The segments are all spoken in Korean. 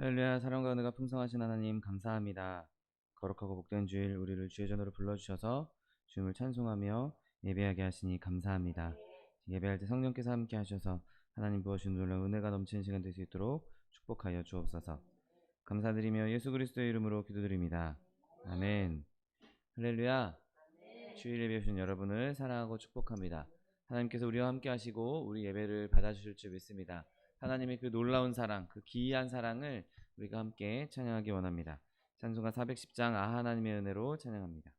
할렐루야. 사랑과 은혜가 풍성하신 하나님 감사합니다. 거룩하고 복된 주일 우리를 주의 전으로 불러주셔서 주님을 찬송하며 예배하게 하시니 감사합니다. 예배할 때 성령께서 함께 하셔서 하나님 부어주신 놀라운 은혜가 넘치는 시간 될 수 있도록 축복하여 주옵소서. 감사드리며 예수 그리스도의 이름으로 기도드립니다. 아멘. 할렐루야. 주일 예배 오신 여러분을 사랑하고 축복합니다. 하나님께서 우리와 함께 하시고 우리 예배를 받아주실 줄 믿습니다. 하나님의 그 놀라운 사랑, 그 기이한 사랑을 우리가 함께 찬양하기 원합니다. 찬송가 410장 하나님의 은혜로 찬양합니다.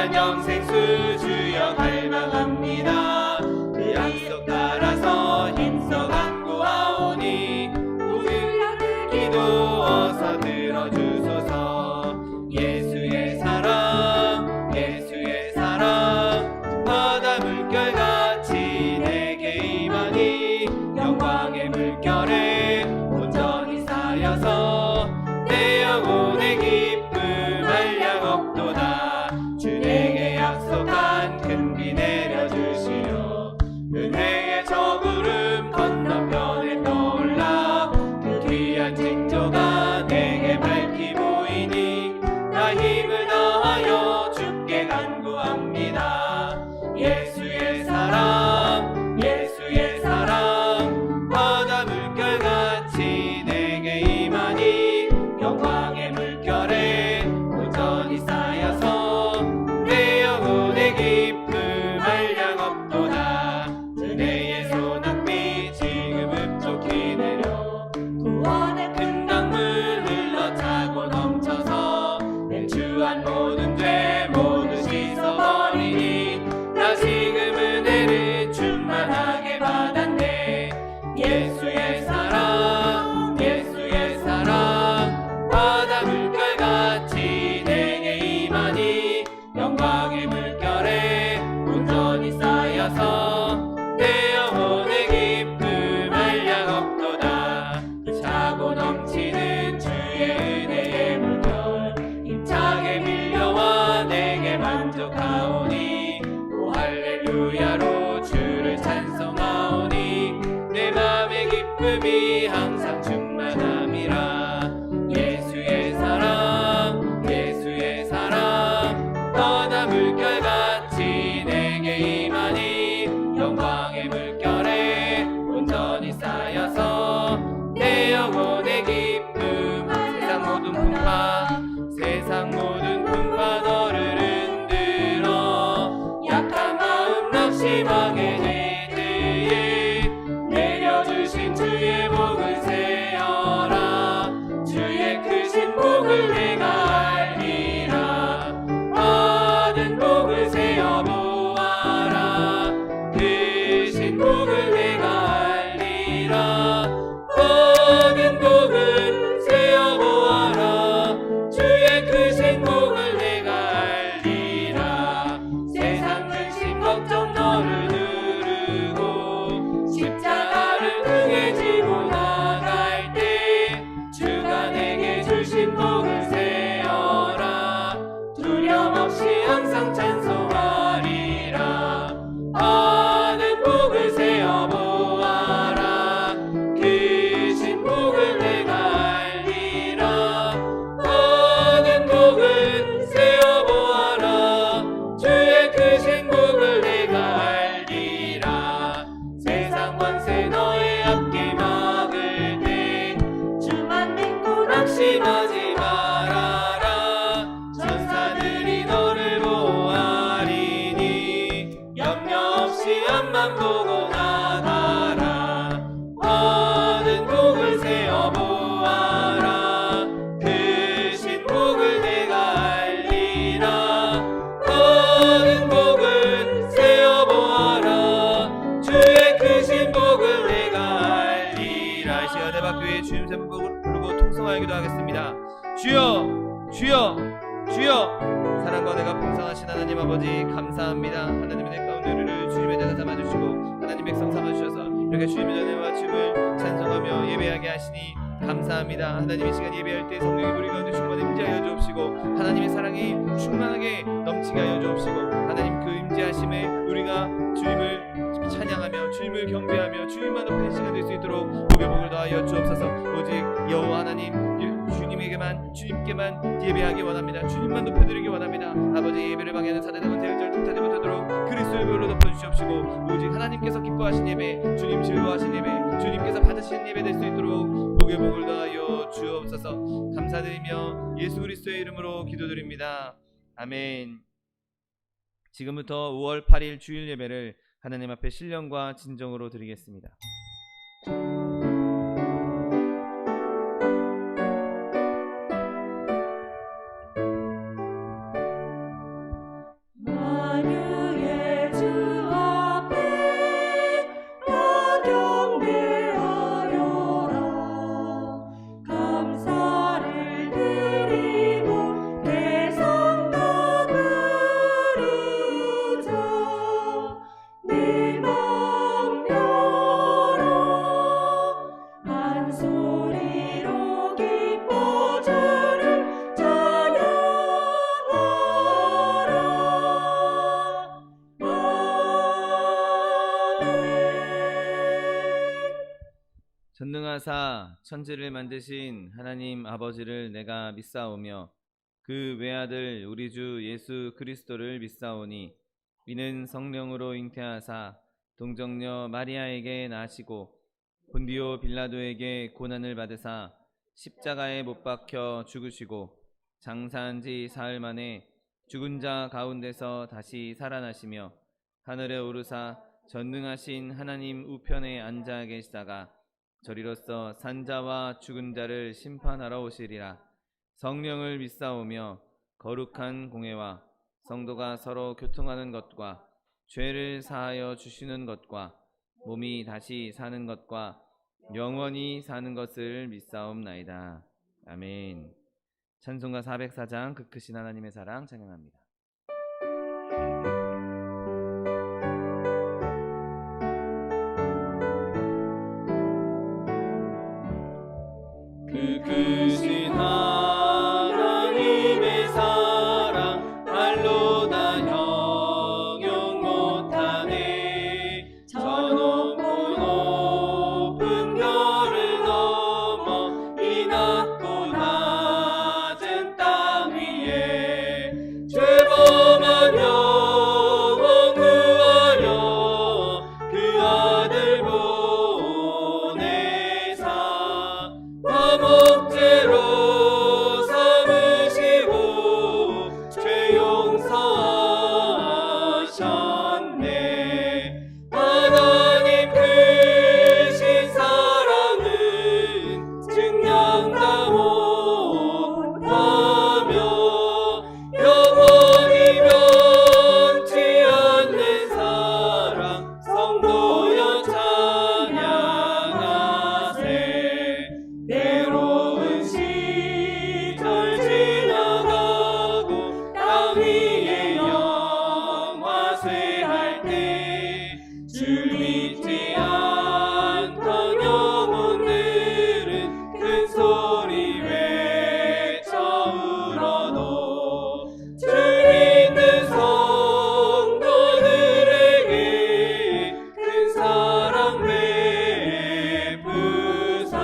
영원한 영생수 주여 갈망합니다. 그 약속 따라서 힘써 간구하오니 우리 기도 어서 들어주소서. 예수의 사랑 예수의 사랑 바다 물결같이 내게 임하니 영광의 물결에 온전히 쌓여서 내 영혼의 기쁨 한량없도다. 주 내게 약속한 큰 비 내려주시려 은혜의 저 구름 건너편에 떠올라 그 귀한 징조가 내게 밝히 보이니 나 힘을 다하여 주께 간구합니다. 예수의 사랑 예수의 사랑 바다 물결같이 내게 임하니 영광의 물결에 온전히 쌓여서 내 영혼의 기쁨 한량없도다. 은혜의 소낙비 지금 흡족히 내려 구원의 큰 강물 흘러차고 넘쳐서 내 주한 모든 죄 모두 씻어버리니 나 지금 은혜를 충만하게 받았네. 예수의 사랑 예수의 사랑 바다 물결같이 내게 임하니 영광의 물결에 온전히 쌓여서 내 영혼의 기쁨 한량없도다. 차고 넘치는 주의 은혜의 물결 힘차게 밀려와 내게 만족하오니 오 할렐루야로 주를 찬송하오니 내 맘의 기쁨이 항상 충만함이라. 예수의 사랑 예수의 사랑 바다 물결같이 내게 임하니 영광의 물결에 온전히 쌓여서 내 영혼의 기쁨 세상 모든 풍파 너를 흔들어 약한 마음 낙심하게 될 때에 내려주신 주의 복을 세어라. 주의 크신 복을 내가 알리라. 받은 복을 세어 보아라. 크신 복을 내가 알리라. 받은 복을 세어 보아라. 주의 크신 복을 내가 알리라. 세상 근심 걱정 너를 누르고 십자가를 등에 지고 나갈 때 주가 내게 주신 복을 세어라. 두려움 없이 항상 찬송하리라. 받은 복을 세어 보아라. 크신 복을 내가 알리라. 받은 복을 세어 보아라. 주의 크신 복을 내가 알리라. 세상 권세 너의 앞길 막을 때 주만 믿고 낙심하지 말아라. 천사들이 너를 보호하리니 염려 없이 앞만 보고 나가라. 받은 복을 세어 보아라. 크신 복을 내가 알리라. 받은 복을 세어 보아라. 주의 크신 복을 내가 알리라. 이 시간에 박교회 주님 세복을 부르고 통성하기도 하겠습니다. 주여 주여 주여. 사랑과 내가 풍성하신 하나님 아버지 감사합니다. 하나님의 내 가운데 우리를 주님의 자녀 삼아주시고 하나님 백성 삼아주셔서 이렇게 주님의 전에와 주님을 찬송하며 예배하게 하시니 감사합니다. 하나님 이 시간 예배할 때 성령이 우리 가운데 충만히 임재하여 주옵시고 하나님의 사랑이 충만하게 넘치게 하여 주옵시고 하나님 그 임재하심에 우리가 주님을 찬양하며 주님을 경배하며 주님만 높이는 시간 될 수 있도록 복의 복을 더하여 주옵소서. 오직 여호와 하나님 주님께만 예배하기 원합니다. 주님만 높여드리기 원합니다. 아버지 예배를 방해하는 사단의 대열절 통타지 못하도록 그리스도의 보혈로 덮어주시옵시고 오직 하나님께서 기뻐하신 예배 주님 즐거워하신 예배 주님께서 받으시는 예배 될 수 있도록 복의 복을 더하여 주옵소서. 감사드리며 예수 그리스도의 이름으로 기도드립니다. 아멘. 지금부터 5월 8일 주일 예배를 하나님 앞에 신령과 진정으로 드리겠습니다. 인도하사 천지를 만드신 하나님 아버지를 내가 믿사오며 그 외아들 우리 주 예수 그리스도를 믿사오니 이는 성령으로 잉태하사 동정녀 마리아에게 나시고 본디오 빌라도에게 고난을 받으사 십자가에 못 박혀 죽으시고 장사한 지 사흘 만에 죽은 자 가운데서 다시 살아나시며 하늘에 오르사 전능하신 하나님 우편에 앉아 계시다가 저리로서 산자와 죽은 자를 심판하러 오시리라. 성령을 믿사오며 거룩한 공회와 성도가 서로 교통하는 것과 죄를 사하여 주시는 것과 몸이 다시 사는 것과 영원히 사는 것을 믿사옵나이다. 아멘. 찬송가 404장 그 크신 하나님의 사랑 찬양합니다. 그 크신 하나님의 사랑 말로 다 형용 못하네. 저 높고 높은 별을 넘어 이 낮고 낮은 땅 위에 죄범한 영혼 구하려 그 아들 보내사 목재로 삼으시고 죄 용서하셨네. 하나님 크신 사랑은 증량다 못하며 영원히 변치 않는 사랑 성도여 찬양하세. 괴로운 시절 지나가고 땅 위에 영화쇠할 때 주 믿지 않던 영혼들은 큰 소리 외쳐 울어도 주 믿는 성도들에게 큰 사랑 베푸사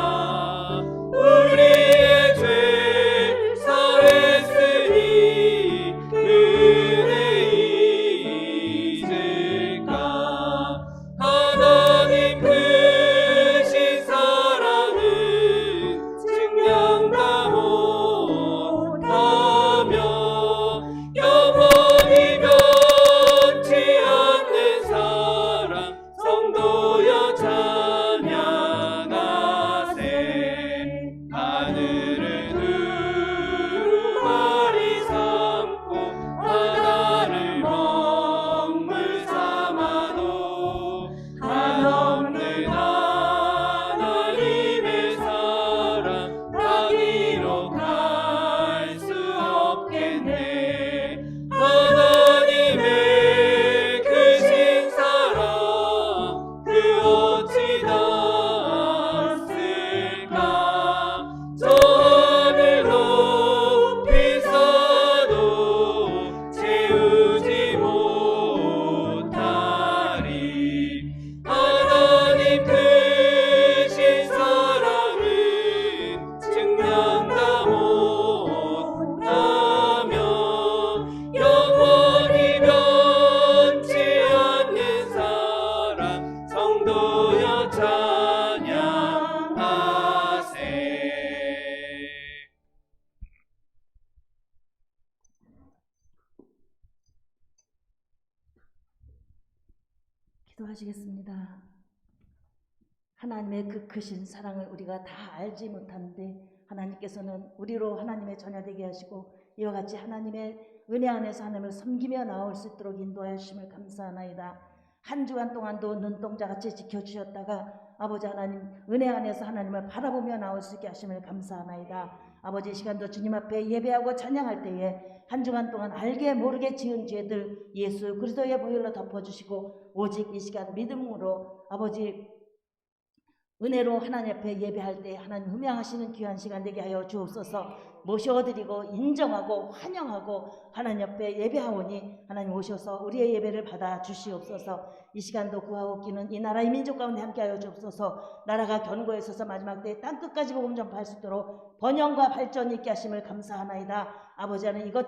우리의 죄 사했으니 그대 잊을까. 하나님 크신 사랑은 증량다 못하며 영원히 변치 않는 사랑 성도여 찬양하세. 하늘을 두루마리 삼고 바다를 먹물 삼아도 한없는 하나님의 사랑 다 기록할 수 없겠네. 하나님의 크신 사랑 그 어찌 닿았을까. 저 하늘 높이 사도 채우지 못하리. 하나님 크신 사랑은 증량다 못하며 영원히 변치 않는 사랑 성도여 찬양하세. 기도하시겠습니다. 하나님의 그 크신 사랑을 우리가 다 알지 못하는데 하나님께서는 우리로 하나님의 자녀 되게 하시고 이와 같이 하나님의 은혜 안에서 하나님을 섬기며 나올 수 있도록 인도하여 주심을 감사하나이다. 한 주간 동안도 눈동자같이 지켜주셨다가 아버지 하나님 은혜 안에서 하나님을 바라보며 나올 수 있게 하심을 감사하나이다. 아버지 이 시간도 주님 앞에 예배하고 찬양할 때에 한 주간 동안 알게 모르게 지은 죄들 예수 그리스도의 보혈로 덮어주시고 오직 이 시간 믿음으로 아버지 은혜로 하나님 앞에 예배할 때 하나님 흠양하시는 귀한 시간 되게 하여 주옵소서. 모셔드리고 인정하고 환영하고 하나님 앞에 예배하오니 하나님 오셔서 우리의 예배를 받아 주시옵소서. 이 시간도 구하고 끼는 이 나라 이 민족 가운데 함께하여 주옵소서. 나라가 견고에 서서 마지막 때에 땅끝까지 복음 전파할 수 있도록 번영과 발전이 있게 하심을 감사하나이다. 아버지 하나님 이것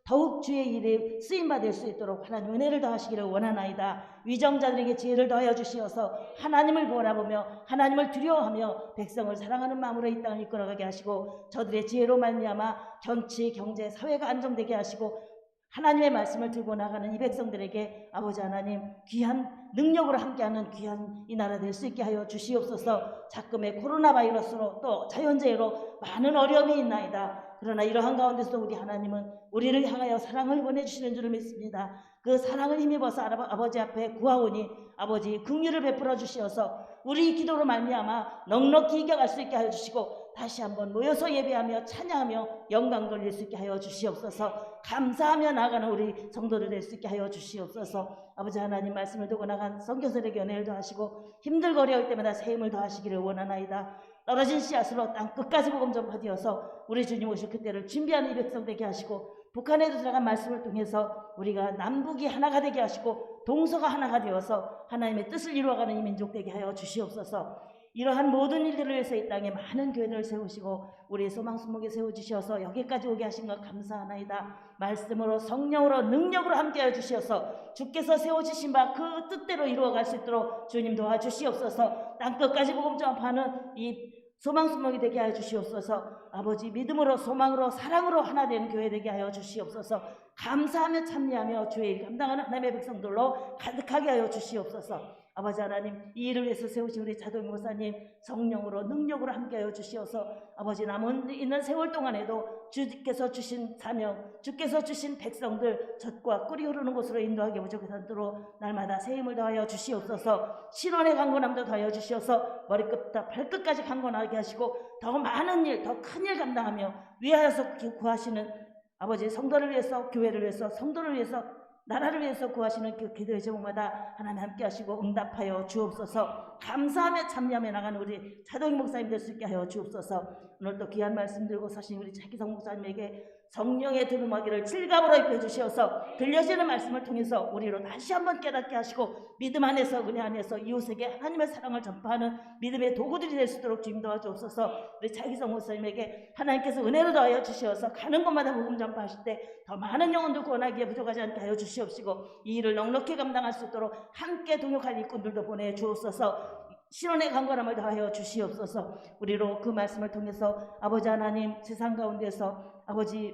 더욱 주의 일에 쓰임받을 수 있도록 하나님 은혜를 더하시기를 원하나이다. 위정자들에게 지혜를 더하여 주시어서 하나님을 바라보며 하나님을 두려워하며 백성을 사랑하는 마음으로 이 땅을 이끌어가게 하시고 저들의 지혜로 말미암아 정치, 경제, 사회가 안정되게 하시고 하나님의 말씀을 들고 나가는 이 백성들에게 아버지 하나님 귀한 능력으로 함께하는 귀한 이 나라 될 수 있게 하여 주시옵소서. 작금의 코로나 바이러스로 또 자연재해로 많은 어려움이 있나이다. 그러나 이러한 가운데서 우리 하나님은 우리를 향하여 사랑을 보내주시는 줄을 믿습니다. 그 사랑을 힘입어서 아버지 앞에 구하오니 아버지 긍휼을 베풀어 주시어서 우리 기도로 말미암아 넉넉히 이겨갈 수 있게 하여 주시고 다시 한번 모여서 예배하며 찬양하며 영광 돌릴 수 있게 하여 주시옵소서. 감사하며 나아가는 우리 성도들 될 수 있게 하여 주시옵소서. 아버지 하나님 말씀을 두고 나간 선교사에게 은혜를 더하시고 힘들고 어려울 때마다 새 힘을 더하시기를 원하나이다. 떨어진 씨앗으로 땅 끝까지 복음 전파되어서 우리 주님 오실 그때를 준비하는 이 백성 되게 하시고 북한에도 들어간 말씀을 통해서 우리가 남북이 하나가 되게 하시고 동서가 하나가 되어서 하나님의 뜻을 이루어가는 이 민족 되게 하여 주시옵소서. 이러한 모든 일들을 위해서 이 땅에 많은 교회들을 세우시고 우리의 소망수목에 세워주셔서 여기까지 오게 하신 것 감사하나이다. 말씀으로 성령으로 능력으로 함께하여 주시어서 주께서 세워주신 바 그 뜻대로 이루어갈 수 있도록 주님 도와주시옵소서. 땅끝까지 복음 전파하는 이 소망수목이 되게 하여 주시옵소서. 아버지 믿음으로 소망으로 사랑으로 하나 되는 교회 되게 하여 주시옵소서. 감사하며 찬미하며 주의 일 감당하는 하나님의 백성들로 가득하게 하여 주시옵소서. 아버지 하나님 이 일을 위해서 세우신 우리 자동 목사님 성령으로 능력으로 함께하여 주시어서 아버지 남은 있는 세월 동안에도 주께서 주신 사명 주께서 주신 백성들 젖과 꿀이 흐르는 곳으로 인도하게 부족하도록 날마다 새 힘을 더하여 주시옵소서. 신원의 강건함도 더하여 주시어서 머리끝부터 발끝까지 강건하게 하시고 더 많은 일 더 큰 일 감당하며 위하여서 구하시는 아버지 성도를 위해서 교회를 위해서 성도를 위해서 나라를 위해서 구하시는 그 기도의 제목마다 하나님 함께 하시고 응답하여 주옵소서. 감사하며 참여하며 나가는 우리 차동희 목사님 될 수 있게 하여 주옵소서. 오늘도 귀한 말씀 들고 서신 우리 차기성 목사님에게 성령의 두루마기를 질감으로 입혀주시어서 들려지는 말씀을 통해서 우리로 다시 한번 깨닫게 하시고 믿음 안에서 은혜 안에서 이웃에게 하나님의 사랑을 전파하는 믿음의 도구들이 될 수 있도록 주님 도와주옵소서. 우리 차기성 목사님에게 하나님께서 은혜로 더하여 주시어서 가는 곳마다 복음 전파하실 때 더 많은 영혼들 구원하기에 부족하지 않게 하여 주시옵시고 이 일을 넉넉히 감당할 수 있도록 함께 동역할 일꾼들도 보내주옵소서. 신원의 강건함을 더하여 주시옵소서. 우리로 그 말씀을 통해서 아버지 하나님 세상 가운데서 아버지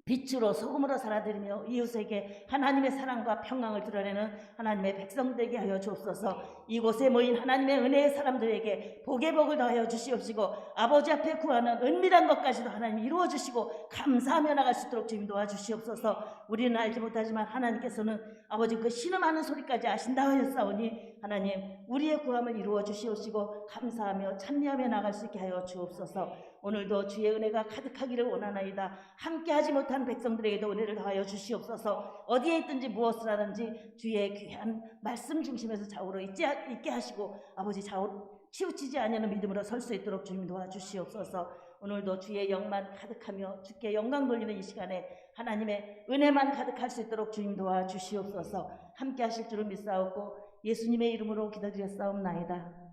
빛으로 소금으로 살아드리며 이웃에게 하나님의 사랑과 평강을 드러내는 하나님의 백성 되게 하여 주옵소서. 이곳에 모인 하나님의 은혜의 사람들에게 복의 복을 더하여 주시옵시고 아버지 앞에 구하는 은밀한 것까지도 하나님 이루어 주시고 감사하며 나갈 수 있도록 주님 도와주시옵소서. 우리는 알지 못하지만 하나님께서는 아버지 그 신음하는 소리까지 아신다 하였사오니 하나님 우리의 구함을 이루어 주시옵시고 감사하며 찬미하며 나갈 수 있게 하여 주옵소서. 오늘도 주의 은혜가 가득하기를 원하나이다. 함께하지 못한 백성들에게도 은혜를 더하여 주시옵소서. 어디에 있든지 무엇을 하든지 주의 귀한 말씀 중심에서 좌우로 있게 하시고 아버지 좌우 치우치지 않는 믿음으로 설 수 있도록 주님 도와주시옵소서. 오늘도 주의 영만 가득하며 주께 영광 돌리는 이 시간에 하나님의 은혜만 가득할 수 있도록 주님 도와주시옵소서. 함께 하실 줄을 믿사옵고 예수님의 이름으로 기도드렸사옵나이다.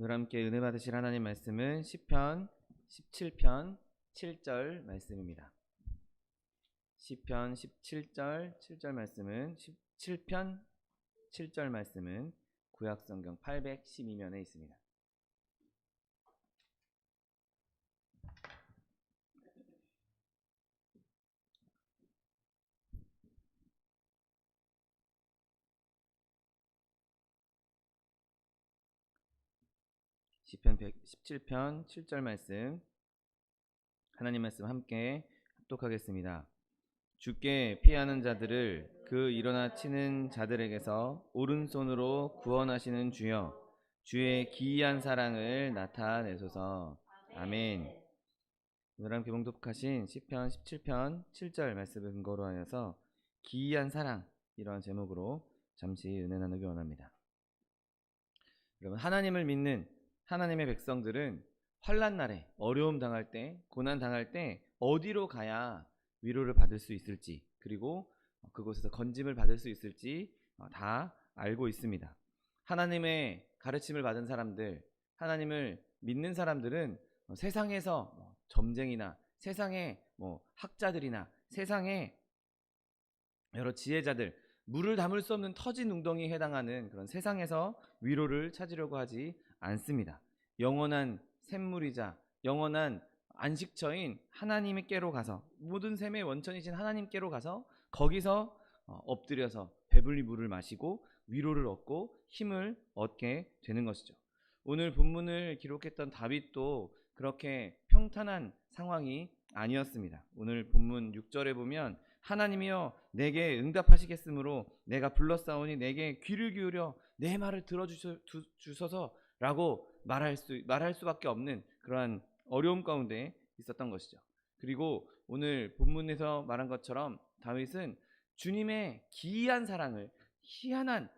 오늘 함께 은혜 받으실 하나님 말씀은 시편 17편 7절 말씀입니다. 시편 17절 7절 말씀은 17편 7절 말씀은 구약성경 812면에 있습니다. 시편 17편 7절 말씀, 하나님 말씀 함께 합독하겠습니다. 주께 피하는 자들을 그 일어나 치는 자들에게서 오른손으로 구원하시는 주여, 주의 기이한 사랑을 나타내소서. 아멘. 오늘 함께 봉독하신 시편 17편 7절 말씀을 근거로 하여서 기이한 사랑, 이러한 제목으로 잠시 은혜 나누기 원합니다. 여러분, 하나님을 믿는 하나님의 백성들은 환난 날에, 어려움 당할 때, 고난 당할 때 어디로 가야 위로를 받을 수 있을지, 그리고 그곳에서 건짐을 받을 수 있을지 다 알고 있습니다. 하나님의 가르침을 받은 사람들, 하나님을 믿는 사람들은 세상에서 점쟁이나 세상의 학자들이나 세상의 여러 지혜자들, 물을 담을 수 없는 터진 웅덩이에 해당하는 그런 세상에서 위로를 찾으려고 하지 않습니다. 영원한 샘물이자 영원한 안식처인 하나님께로 가서, 모든 샘의 원천이신 하나님께로 가서 거기서 엎드려서 배불리 물을 마시고 위로를 얻고 힘을 얻게 되는 것이죠. 오늘 본문을 기록했던 다윗도 그렇게 평탄한 상황이 아니었습니다. 오늘 본문 6절에 보면 하나님이여 내게 응답하시겠으므로 내가 불렀사오니 내게 귀를 기울여 내 말을 들어주소서라고 말할 수밖에 없는 그러한 어려움 가운데 있었던 것이죠. 그리고 오늘 본문에서 말한 것처럼 다윗은 주님의 기이한 사랑을, 희한한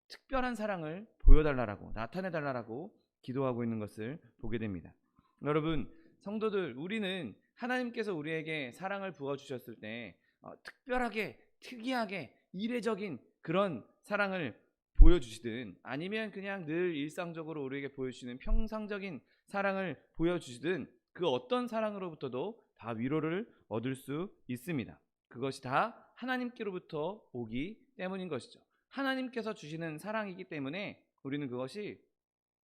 특별한 사랑을 보여달라고, 나타내달라고 기도하고 있는 것을 보게 됩니다. 여러분, 성도들, 우리는 하나님께서 우리에게 사랑을 부어주셨을 때 특별하게, 특이하게, 이례적인 그런 사랑을 보여주시든, 아니면 그냥 늘 일상적으로 우리에게 보여주시는 평상적인 사랑을 보여주시든, 그 어떤 사랑으로부터도 다 위로를 얻을 수 있습니다. 그것이 다 하나님께로부터 오기 때문인 것이죠. 하나님께서 주시는 사랑이기 때문에 우리는 그것이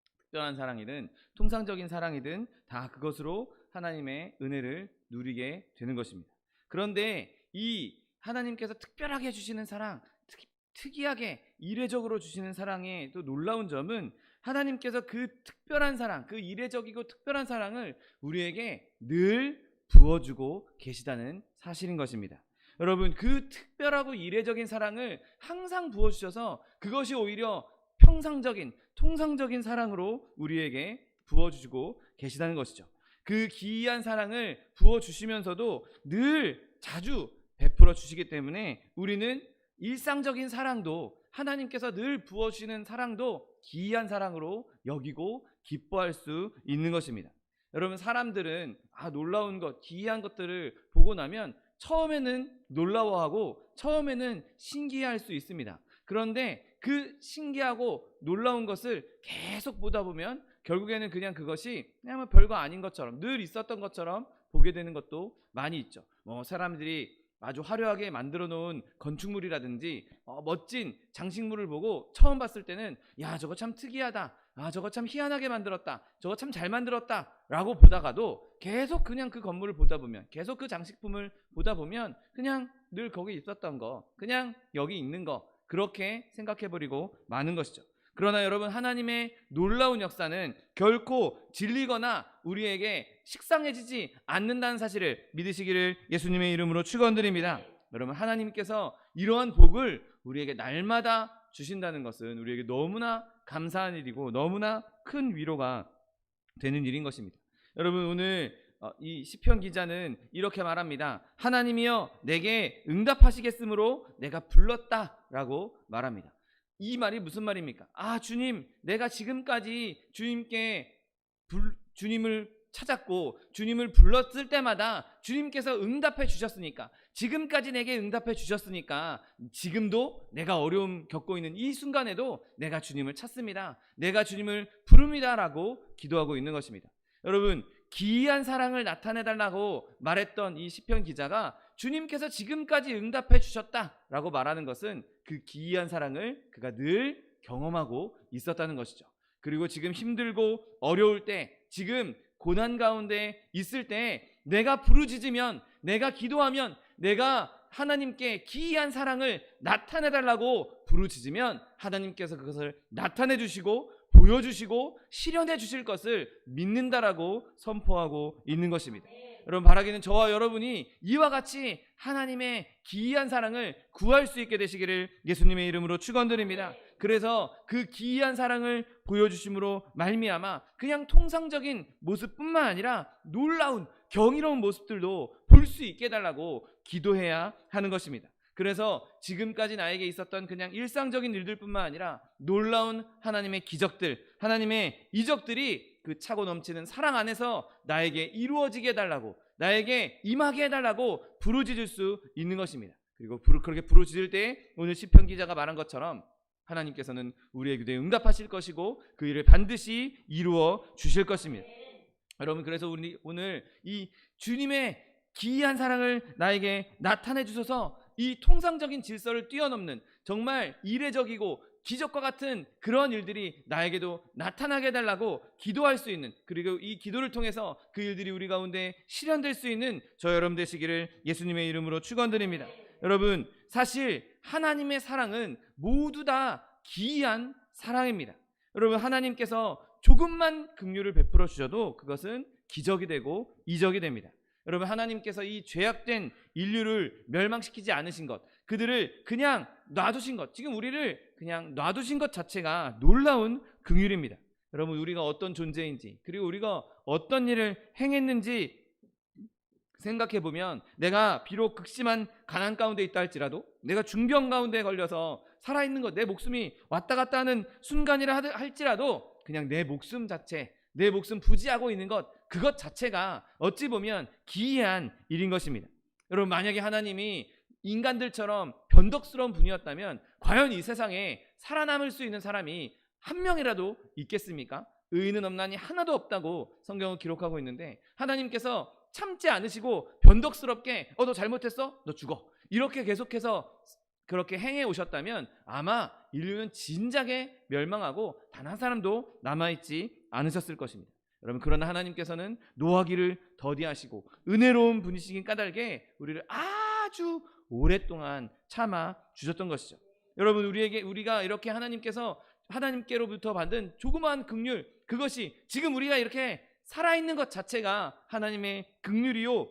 특별한 사랑이든 통상적인 사랑이든 다 그것으로 하나님의 은혜를 누리게 되는 것입니다. 그런데 이 하나님께서 특별하게 주시는 사랑, 특이하게 이례적으로 주시는 사랑의 또 놀라운 점은 하나님께서 그 특별한 사랑, 그 이례적이고 특별한 사랑을 우리에게 늘 부어주고 계시다는 사실인 것입니다. 여러분, 그 특별하고 이례적인 사랑을 항상 부어주셔서 그것이 오히려 평상적인, 통상적인 사랑으로 우리에게 부어주시고 계시다는 것이죠. 그 기이한 사랑을 부어주시면서도 늘 자주 베풀어 주시기 때문에 우리는 일상적인 사랑도, 하나님께서 늘 부어주시는 사랑도 기이한 사랑으로 여기고 기뻐할 수 있는 것입니다. 여러분, 사람들은 놀라운 것, 기이한 것들을 보고 나면 처음에는 놀라워하고 처음에는 신기해할 수 있습니다. 그런데 그 신기하고 놀라운 것을 계속 보다 보면 결국에는 그냥 그것이 그냥 별거 아닌 것처럼, 늘 있었던 것처럼 보게 되는 것도 많이 있죠. 사람들이 아주 화려하게 만들어 놓은 건축물이라든지 멋진 장식물을 보고 처음 봤을 때는 야, 저거 참 특이하다, 저거 참 희한하게 만들었다, 저거 참 잘 만들었다 라고 보다가도 계속 그냥 그 건물을 보다 보면, 계속 그 장식품을 보다 보면 그냥 늘 거기 있었던 거, 그냥 여기 있는 거, 그렇게 생각해버리고 마는 것이죠. 그러나 여러분, 하나님의 놀라운 역사는 결코 질리거나 우리에게 식상해지지 않는다는 사실을 믿으시기를 예수님의 이름으로 축원드립니다. 여러분, 하나님께서 이러한 복을 우리에게 날마다 주신다는 것은 우리에게 너무나 감사한 일이고 너무나 큰 위로가 되는 일인 것입니다. 여러분, 오늘 이 시편 기자는 이렇게 말합니다. 하나님이여 내게 응답하시겠으므로 내가 불렀다라고 말합니다. 이 말이 무슨 말입니까? 주님, 내가 지금까지 주님을 찾았고 주님을 불렀을 때마다 주님께서 응답해 주셨으니까, 지금까지 내게 응답해 주셨으니까 지금도 내가 어려움 겪고 있는 이 순간에도 내가 주님을 찾습니다. 내가 주님을 부릅니다 라고 기도하고 있는 것입니다. 여러분, 기이한 사랑을 나타내 달라고 말했던 이 시편 기자가 주님께서 지금까지 응답해 주셨다라고 말하는 것은 그 기이한 사랑을 그가 늘 경험하고 있었다는 것이죠. 그리고 지금 힘들고 어려울 때, 지금 고난 가운데 있을 때 내가 부르짖으면, 내가 기도하면, 내가 하나님께 기이한 사랑을 나타내 달라고 부르짖으면 하나님께서 그것을 나타내 주시고 보여주시고 실현해 주실 것을 믿는다라고 선포하고 있는 것입니다. 여러분, 바라기는 저와 여러분이 이와 같이 하나님의 기이한 사랑을 구할 수 있게 되시기를 예수님의 이름으로 축원드립니다. 그래서 그 기이한 사랑을 보여주심으로 말미암아 그냥 통상적인 모습뿐만 아니라 놀라운 경이로운 모습들도 볼 수 있게 해달라고 기도해야 하는 것입니다. 그래서 지금까지 나에게 있었던 그냥 일상적인 일들뿐만 아니라 놀라운 하나님의 기적들, 하나님의 이적들이 그 차고 넘치는 사랑 안에서 나에게 이루어지게 해달라고, 나에게 임하게 해달라고 부르짖을 수 있는 것입니다. 그리고 그렇게 부르짖을 때 오늘 시편 기자가 말한 것처럼 하나님께서는 우리의 기도에 응답하실 것이고 그 일을 반드시 이루어 주실 것입니다. 여러분, 그래서 우리 오늘 이 주님의 기이한 사랑을 나에게 나타내 주셔서 이 통상적인 질서를 뛰어넘는 정말 이례적이고 기적과 같은 그런 일들이 나에게도 나타나게 해달라고 기도할 수 있는, 그리고 이 기도를 통해서 그 일들이 우리 가운데 실현될 수 있는 저 여러분 되시기를 예수님의 이름으로 축원드립니다. 여러분, 사실 하나님의 사랑은 모두 다 기이한 사랑입니다. 여러분, 하나님께서 조금만 긍휼을 베풀어 주셔도 그것은 기적이 되고 이적이 됩니다. 여러분, 하나님께서 이 죄악된 인류를 멸망시키지 않으신 것, 그들을 그냥 놔두신 것, 지금 우리를 그냥 놔두신 것 자체가 놀라운 긍휼입니다. 여러분, 우리가 어떤 존재인지, 그리고 우리가 어떤 일을 행했는지 생각해 보면, 내가 비록 극심한 가난 가운데 있다 할지라도, 내가 중병 가운데 걸려서 살아있는 것, 내 목숨이 왔다 갔다 하는 순간이라 할지라도 그냥 내 목숨 자체, 내 목숨 부지하고 있는 것, 그것 자체가 어찌 보면 기이한 일인 것입니다. 여러분, 만약에 하나님이 인간들처럼 변덕스러운 분이었다면 과연 이 세상에 살아남을 수 있는 사람이 한 명이라도 있겠습니까? 의인은 없나니 하나도 없다고 성경은 기록하고 있는데, 하나님께서 참지 않으시고 변덕스럽게 너 잘못했어? 너 죽어, 이렇게 계속해서 그렇게 행해 오셨다면 아마 인류는 진작에 멸망하고 단 한 사람도 남아있지 않으셨을 것입니다. 여러분, 그러나 하나님께서는 노하기를 더디하시고 은혜로운 분이시긴 까닭에 우리를 아주 오랫동안 참아 주셨던 것이죠. 여러분, 우리가 이렇게 하나님께로부터 받은 조그마한 긍휼, 그것이 지금 우리가 이렇게 살아있는 것 자체가 하나님의 긍휼이요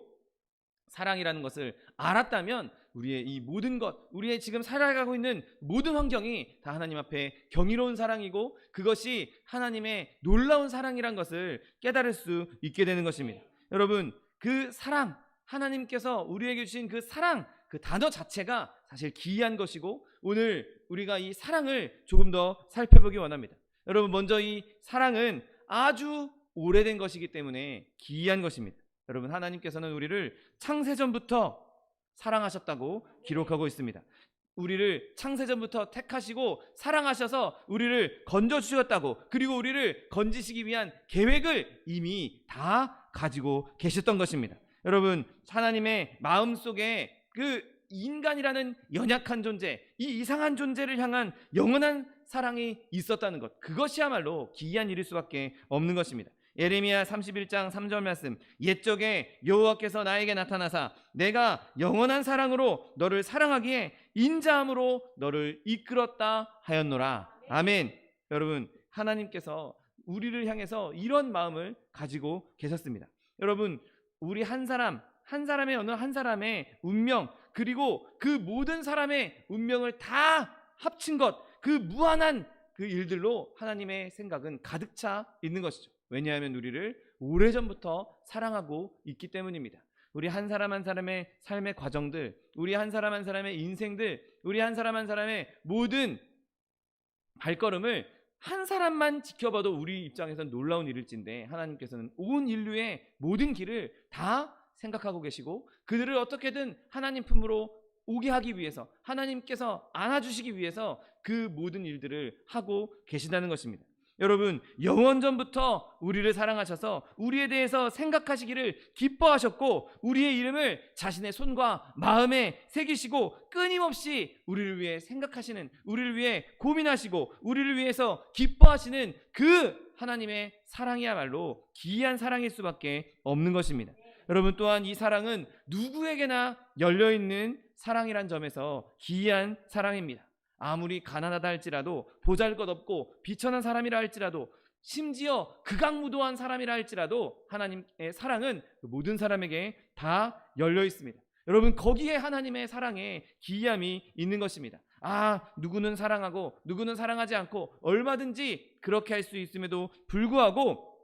사랑이라는 것을 알았다면 우리의 이 모든 것, 우리의 지금 살아가고 있는 모든 환경이 다 하나님 앞에 경이로운 사랑이고 그것이 하나님의 놀라운 사랑이란 것을 깨달을 수 있게 되는 것입니다. 여러분, 그 사랑, 하나님께서 우리에게 주신 그 사랑, 그 단어 자체가 사실 기이한 것이고, 오늘 우리가 이 사랑을 조금 더 살펴보기 원합니다. 여러분, 먼저 이 사랑은 아주 오래된 것이기 때문에 기이한 것입니다. 여러분, 하나님께서는 우리를 창세전부터 사랑하셨다고 기록하고 있습니다. 우리를 창세전부터 택하시고 사랑하셔서 우리를 건져주셨다고, 그리고 우리를 건지시기 위한 계획을 이미 다 가지고 계셨던 것입니다. 여러분, 하나님의 마음속에 그 인간이라는 연약한 존재, 이 이상한 존재를 향한 영원한 사랑이 있었다는 것, 그것이야말로 기이한 일일 수밖에 없는 것입니다. 예레미야 31장 3절 말씀, 옛적에 여호와께서 나에게 나타나사 내가 영원한 사랑으로 너를 사랑하기에 인자함으로 너를 이끌었다 하였노라. 아멘. 여러분, 하나님께서 우리를 향해서 이런 마음을 가지고 계셨습니다. 여러분, 우리 한 사람의 어느 한 사람의 운명, 그리고 그 모든 사람의 운명을 다 합친 것, 그 무한한 그 일들로 하나님의 생각은 가득 차 있는 것이죠. 왜냐하면 우리를 오래전부터 사랑하고 있기 때문입니다. 우리 한 사람 한 사람의 삶의 과정들, 우리 한 사람 한 사람의 인생들, 우리 한 사람 한 사람의 모든 발걸음을 한 사람만 지켜봐도 우리 입장에서는 놀라운 일일진데, 하나님께서는 온 인류의 모든 길을 다 생각하고 계시고 그들을 어떻게든 하나님 품으로 오게 하기 위해서, 하나님께서 안아주시기 위해서 그 모든 일들을 하고 계신다는 것입니다. 여러분, 영원전부터 우리를 사랑하셔서 우리에 대해서 생각하시기를 기뻐하셨고 우리의 이름을 자신의 손과 마음에 새기시고 끊임없이 우리를 위해 생각하시는, 우리를 위해 고민하시고 우리를 위해서 기뻐하시는 그 하나님의 사랑이야말로 기이한 사랑일 수밖에 없는 것입니다. 여러분, 또한 이 사랑은 누구에게나 열려있는 사랑이란 점에서 기이한 사랑입니다. 아무리 가난하다 할지라도, 보잘것없고 비천한 사람이라 할지라도, 심지어 극악무도한 사람이라 할지라도 하나님의 사랑은 모든 사람에게 다 열려 있습니다. 여러분, 거기에 하나님의 사랑에 기이함이 있는 것입니다. 누구는 사랑하고 누구는 사랑하지 않고 얼마든지 그렇게 할 수 있음에도 불구하고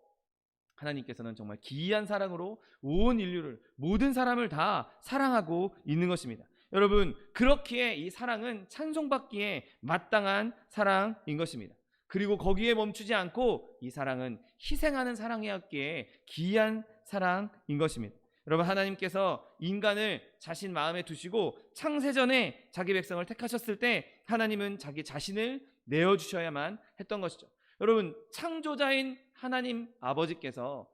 하나님께서는 정말 기이한 사랑으로 온 인류를, 모든 사람을 다 사랑하고 있는 것입니다. 여러분, 그렇기에 이 사랑은 찬송받기에 마땅한 사랑인 것입니다. 그리고 거기에 멈추지 않고 이 사랑은 희생하는 사랑이었기에 기이한 사랑인 것입니다. 여러분, 하나님께서 인간을 자신 마음에 두시고 창세전에 자기 백성을 택하셨을 때 하나님은 자기 자신을 내어주셔야만 했던 것이죠. 여러분, 창조자인 하나님 아버지께서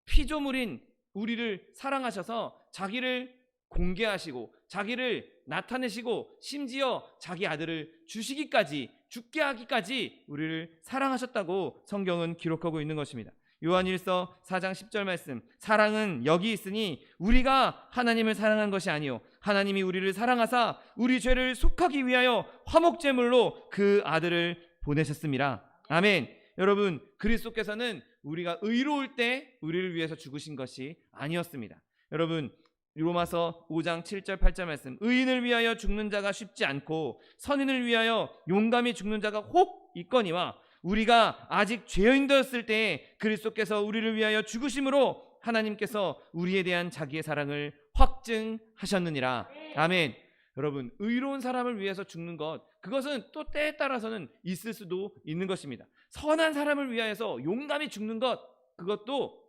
피조물인 우리를 사랑하셔서 자기를 공개하시고 자기를 나타내시고 심지어 자기 아들을 주시기까지, 죽게 하기까지 우리를 사랑하셨다고 성경은 기록하고 있는 것입니다. 요한일서 4장 10절 말씀, 사랑은 여기 있으니 우리가 하나님을 사랑한 것이 아니요 하나님이 우리를 사랑하사 우리 죄를 속하기 위하여 화목제물로 그 아들을 보내셨습니다. 아멘. 여러분, 그리스도께서는 우리가 의로울 때 우리를 위해서 죽으신 것이 아니었습니다. 여러분, 로마서 5장 7절 8절 말씀, 의인을 위하여 죽는 자가 쉽지 않고 선인을 위하여 용감히 죽는 자가 혹 있거니와 우리가 아직 죄인 되었을 때에 그리스도께서 우리를 위하여 죽으심으로 하나님께서 우리에 대한 자기의 사랑을 확증하셨느니라. 아멘. 여러분, 의로운 사람을 위해서 죽는 것, 그것은 또 때에 따라서는 있을 수도 있는 것입니다. 선한 사람을 위하여서 용감히 죽는 것, 그것도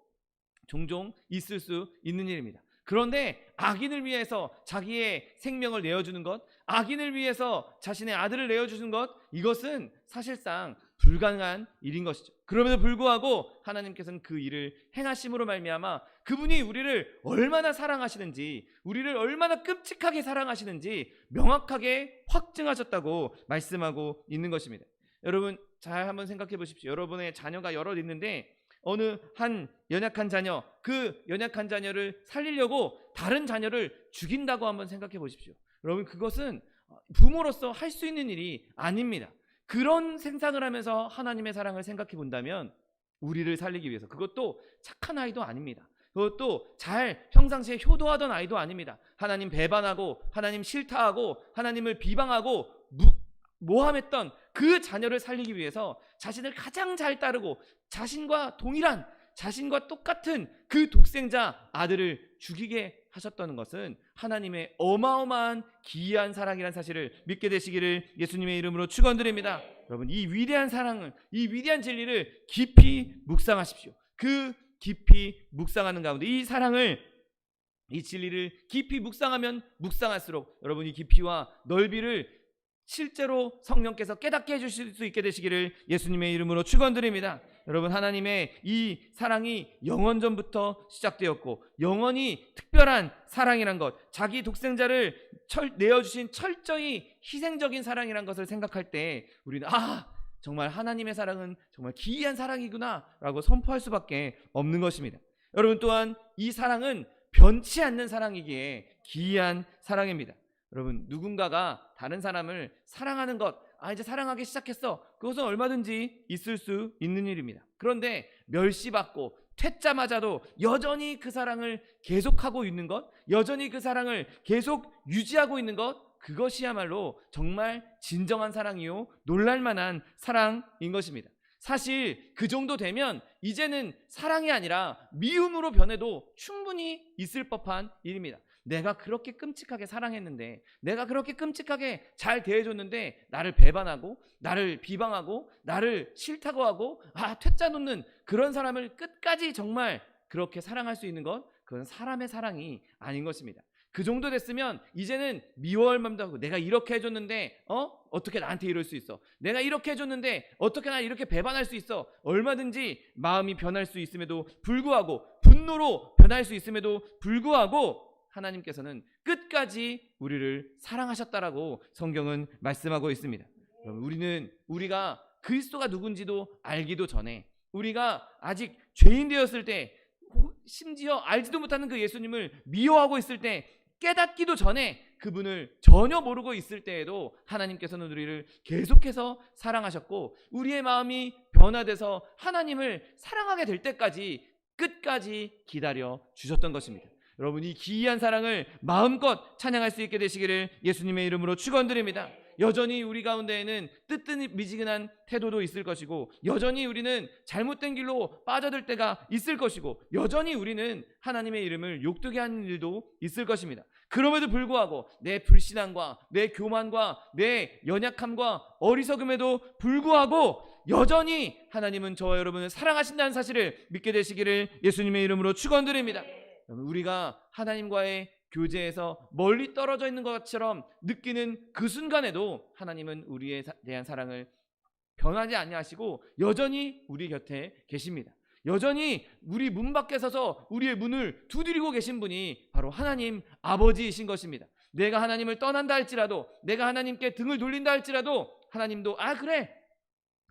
종종 있을 수 있는 일입니다. 그런데 악인을 위해서 자기의 생명을 내어주는 것, 악인을 위해서 자신의 아들을 내어주는 것, 이것은 사실상 불가능한 일인 것이죠. 그럼에도 불구하고 하나님께서는 그 일을 행하심으로 말미암아 그분이 우리를 얼마나 사랑하시는지, 우리를 얼마나 끔찍하게 사랑하시는지 명확하게 확증하셨다고 말씀하고 있는 것입니다. 여러분, 잘 한번 생각해 보십시오. 여러분의 자녀가 여럿 있는데 어느 한 연약한 자녀, 그 연약한 자녀를 살리려고 다른 자녀를 죽인다고 한번 생각해 보십시오. 여러분, 그것은 부모로서 할 수 있는 일이 아닙니다. 그런 생각을 하면서 하나님의 사랑을 생각해 본다면 우리를 살리기 위해서, 그것도 착한 아이도 아닙니다. 그것도 잘 평상시에 효도하던 아이도 아닙니다. 하나님 배반하고 하나님 싫다하고 하나님을 비방하고 모함했던 그 자녀를 살리기 위해서 자신을 가장 잘 따르고 자신과 동일한, 자신과 똑같은 그 독생자 아들을 죽이게 하셨다는 것은 하나님의 어마어마한 기이한 사랑이라는 사실을 믿게 되시기를 예수님의 이름으로 축원드립니다. 여러분, 이 위대한 사랑을, 이 위대한 진리를 깊이 묵상하십시오. 그 깊이 묵상하는 가운데 이 사랑을, 이 진리를 깊이 묵상하면 묵상할수록 여러분 이 깊이와 넓이를 실제로 성령께서 깨닫게 해주실 수 있게 되시기를 예수님의 이름으로 축원드립니다. 여러분, 하나님의 이 사랑이 영원전부터 시작되었고 영원히 특별한 사랑이란 것, 자기 독생자를 내어주신 철저히 희생적인 사랑이란 것을 생각할 때 우리는 정말 하나님의 사랑은 정말 기이한 사랑이구나 라고 선포할 수밖에 없는 것입니다. 여러분, 또한 이 사랑은 변치 않는 사랑이기에 기이한 사랑입니다. 여러분, 누군가가 다른 사람을 사랑하는 것, 이제 사랑하기 시작했어, 그것은 얼마든지 있을 수 있는 일입니다. 그런데 멸시받고 퇴짜마자도 여전히 그 사랑을 계속하고 있는 것, 여전히 그 사랑을 계속 유지하고 있는 것, 그것이야말로 정말 진정한 사랑이요 놀랄만한 사랑인 것입니다. 사실 그 정도 되면 이제는 사랑이 아니라 미움으로 변해도 충분히 있을 법한 일입니다. 내가 그렇게 끔찍하게 사랑했는데, 내가 그렇게 끔찍하게 잘 대해줬는데 나를 배반하고 나를 비방하고 나를 싫다고 하고 퇴짜 놓는 그런 사람을 끝까지 정말 그렇게 사랑할 수 있는 것, 그건 사람의 사랑이 아닌 것입니다. 그 정도 됐으면 이제는 미워할 마음도 하고, 내가 이렇게 해줬는데 어떻게 나한테 이럴 수 있어? 내가 이렇게 해줬는데 어떻게 나 이렇게 배반할 수 있어? 얼마든지 마음이 변할 수 있음에도 불구하고, 분노로 변할 수 있음에도 불구하고 하나님께서는 끝까지 우리를 사랑하셨다라고 성경은 말씀하고 있습니다. 여러분, 우리가 그리스도가 누군지도 알기도 전에, 우리가 아직 죄인 되었을 때, 심지어 알지도 못하는 그 예수님을 미워하고 있을 때, 깨닫기도 전에, 그분을 전혀 모르고 있을 때에도 하나님께서는 우리를 계속해서 사랑하셨고, 우리의 마음이 변화돼서 하나님을 사랑하게 될 때까지 끝까지 기다려 주셨던 것입니다. 여러분, 이 기이한 사랑을 마음껏 찬양할 수 있게 되시기를 예수님의 이름으로 축원드립니다. 여전히 우리 가운데에는 뜨뜻미지근한 태도도 있을 것이고, 여전히 우리는 잘못된 길로 빠져들 때가 있을 것이고, 여전히 우리는 하나님의 이름을 욕되게 하는 일도 있을 것입니다. 그럼에도 불구하고 내 불신앙과 내 교만과 내 연약함과 어리석음에도 불구하고 여전히 하나님은 저와 여러분을 사랑하신다는 사실을 믿게 되시기를 예수님의 이름으로 축원드립니다. 우리가 하나님과의 교제에서 멀리 떨어져 있는 것처럼 느끼는 그 순간에도 하나님은 우리에 대한 사랑을 변하지 아니하시고 여전히 우리 곁에 계십니다. 여전히 우리 문 밖에 서서 우리의 문을 두드리고 계신 분이 바로 하나님 아버지이신 것입니다. 내가 하나님을 떠난다 할지라도, 내가 하나님께 등을 돌린다 할지라도 하나님도 그래,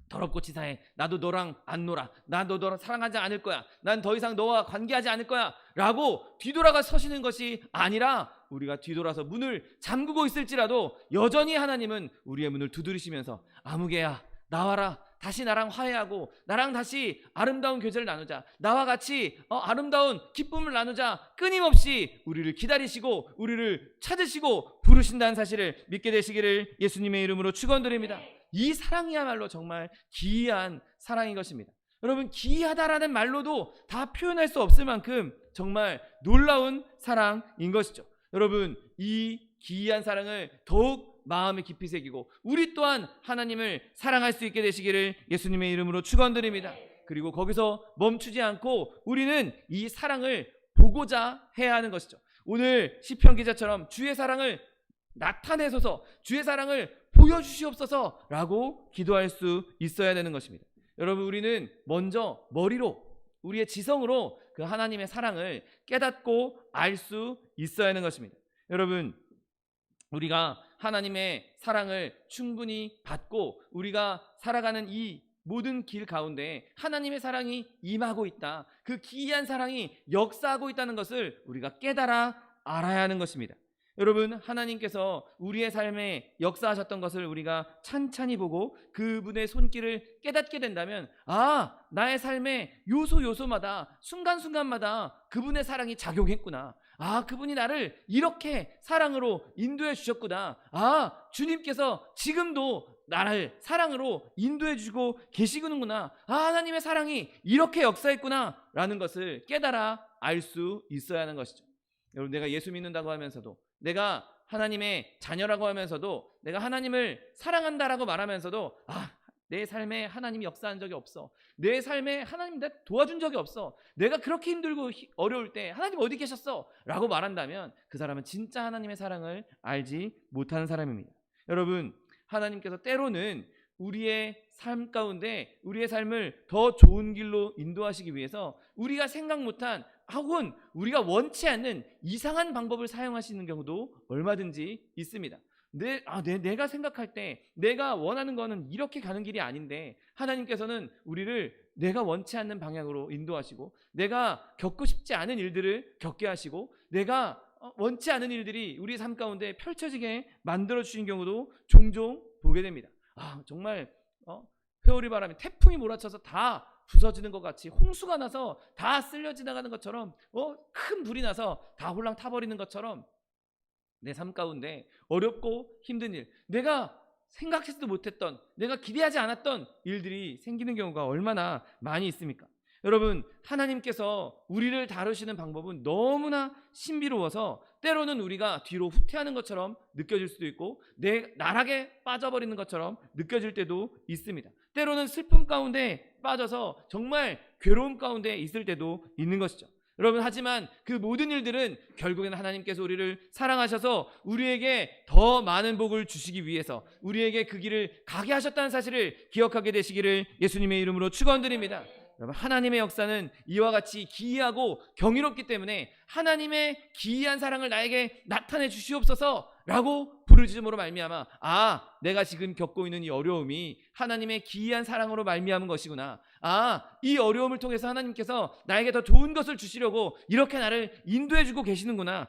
더럽고 치사해, 나도 너랑 안 놀아, 나도 너랑 사랑하지 않을 거야, 난 더 이상 너와 관계하지 않을 거야 라고 뒤돌아가 서시는 것이 아니라, 우리가 뒤돌아서 문을 잠그고 있을지라도 여전히 하나님은 우리의 문을 두드리시면서, 아무개야 나와라, 다시 나랑 화해하고 나랑 다시 아름다운 교제를 나누자, 나와 같이 아름다운 기쁨을 나누자, 끊임없이 우리를 기다리시고 우리를 찾으시고 부르신다는 사실을 믿게 되시기를 예수님의 이름으로 축원드립니다. 이 사랑이야말로 정말 기이한 사랑인 것입니다. 여러분, 기이하다라는 말로도 다 표현할 수 없을 만큼 정말 놀라운 사랑인 것이죠. 여러분, 이 기이한 사랑을 더욱 마음에 깊이 새기고 우리 또한 하나님을 사랑할 수 있게 되시기를 예수님의 이름으로 축원드립니다. 그리고 거기서 멈추지 않고 우리는 이 사랑을 보고자 해야 하는 것이죠. 오늘 시편 기자처럼 주의 사랑을 나타내소서, 주의 사랑을 보여주시옵소서 라고 기도할 수 있어야 되는 것입니다. 여러분, 우리는 먼저 머리로, 우리의 지성으로 그 하나님의 사랑을 깨닫고 알 수 있어야 하는 것입니다. 여러분, 우리가 하나님의 사랑을 충분히 받고 우리가 살아가는 이 모든 길 가운데 하나님의 사랑이 임하고 있다, 그 기이한 사랑이 역사하고 있다는 것을 우리가 깨달아 알아야 하는 것입니다. 여러분, 하나님께서 우리의 삶에 역사하셨던 것을 우리가 찬찬히 보고 그분의 손길을 깨닫게 된다면, 나의 삶의 요소마다, 순간순간마다 그분의 사랑이 작용했구나, 그분이 나를 이렇게 사랑으로 인도해 주셨구나, 주님께서 지금도 나를 사랑으로 인도해 주시고 계시는구나, 하나님의 사랑이 이렇게 역사했구나 라는 것을 깨달아 알 수 있어야 하는 것이죠. 여러분, 내가 예수 믿는다고 하면서도, 내가 하나님의 자녀라고 하면서도, 내가 하나님을 사랑한다라고 말하면서도 내 삶에 하나님이 역사한 적이 없어, 내 삶에 하나님 내가 도와준 적이 없어, 내가 그렇게 힘들고 어려울 때 하나님 어디 계셨어? 라고 말한다면 그 사람은 진짜 하나님의 사랑을 알지 못하는 사람입니다. 여러분, 하나님께서 때로는 우리의 삶 가운데 우리의 삶을 더 좋은 길로 인도하시기 위해서 우리가 생각 못한, 혹은 우리가 원치 않는 이상한 방법을 사용하시는 경우도 얼마든지 있습니다. 내가 생각할 때 내가 원하는 거는 이렇게 가는 길이 아닌데 하나님께서는 우리를 내가 원치 않는 방향으로 인도하시고, 내가 겪고 싶지 않은 일들을 겪게 하시고, 내가 원치 않은 일들이 우리 삶 가운데 펼쳐지게 만들어 주신 경우도 종종 보게 됩니다. 정말 회오리 바람이, 태풍이 몰아쳐서 다 부서지는 것 같이, 홍수가 나서 다 쓸려 지나가는 것처럼, 큰 불이 나서 다 홀랑 타버리는 것처럼 내 삶 가운데 어렵고 힘든 일, 내가 생각해서도 못했던, 내가 기대하지 않았던 일들이 생기는 경우가 얼마나 많이 있습니까? 여러분, 하나님께서 우리를 다루시는 방법은 너무나 신비로워서 때로는 우리가 뒤로 후퇴하는 것처럼 느껴질 수도 있고, 내 나락에 빠져버리는 것처럼 느껴질 때도 있습니다. 때로는 슬픔 가운데 빠져서 정말 괴로움 가운데 있을 때도 있는 것이죠. 여러분, 하지만 그 모든 일들은 결국에는 하나님께서 우리를 사랑하셔서 우리에게 더 많은 복을 주시기 위해서 우리에게 그 길을 가게 하셨다는 사실을 기억하게 되시기를 예수님의 이름으로 축원드립니다. 여러분, 하나님의 역사는 이와 같이 기이하고 경이롭기 때문에 하나님의 기이한 사랑을 나에게 나타내 주시옵소서라고 부르짖음으로 말미암아, 내가 지금 겪고 있는 이 어려움이 하나님의 기이한 사랑으로 말미암은 것이구나. 이 어려움을 통해서 하나님께서 나에게 더 좋은 것을 주시려고 이렇게 나를 인도해 주고 계시는구나.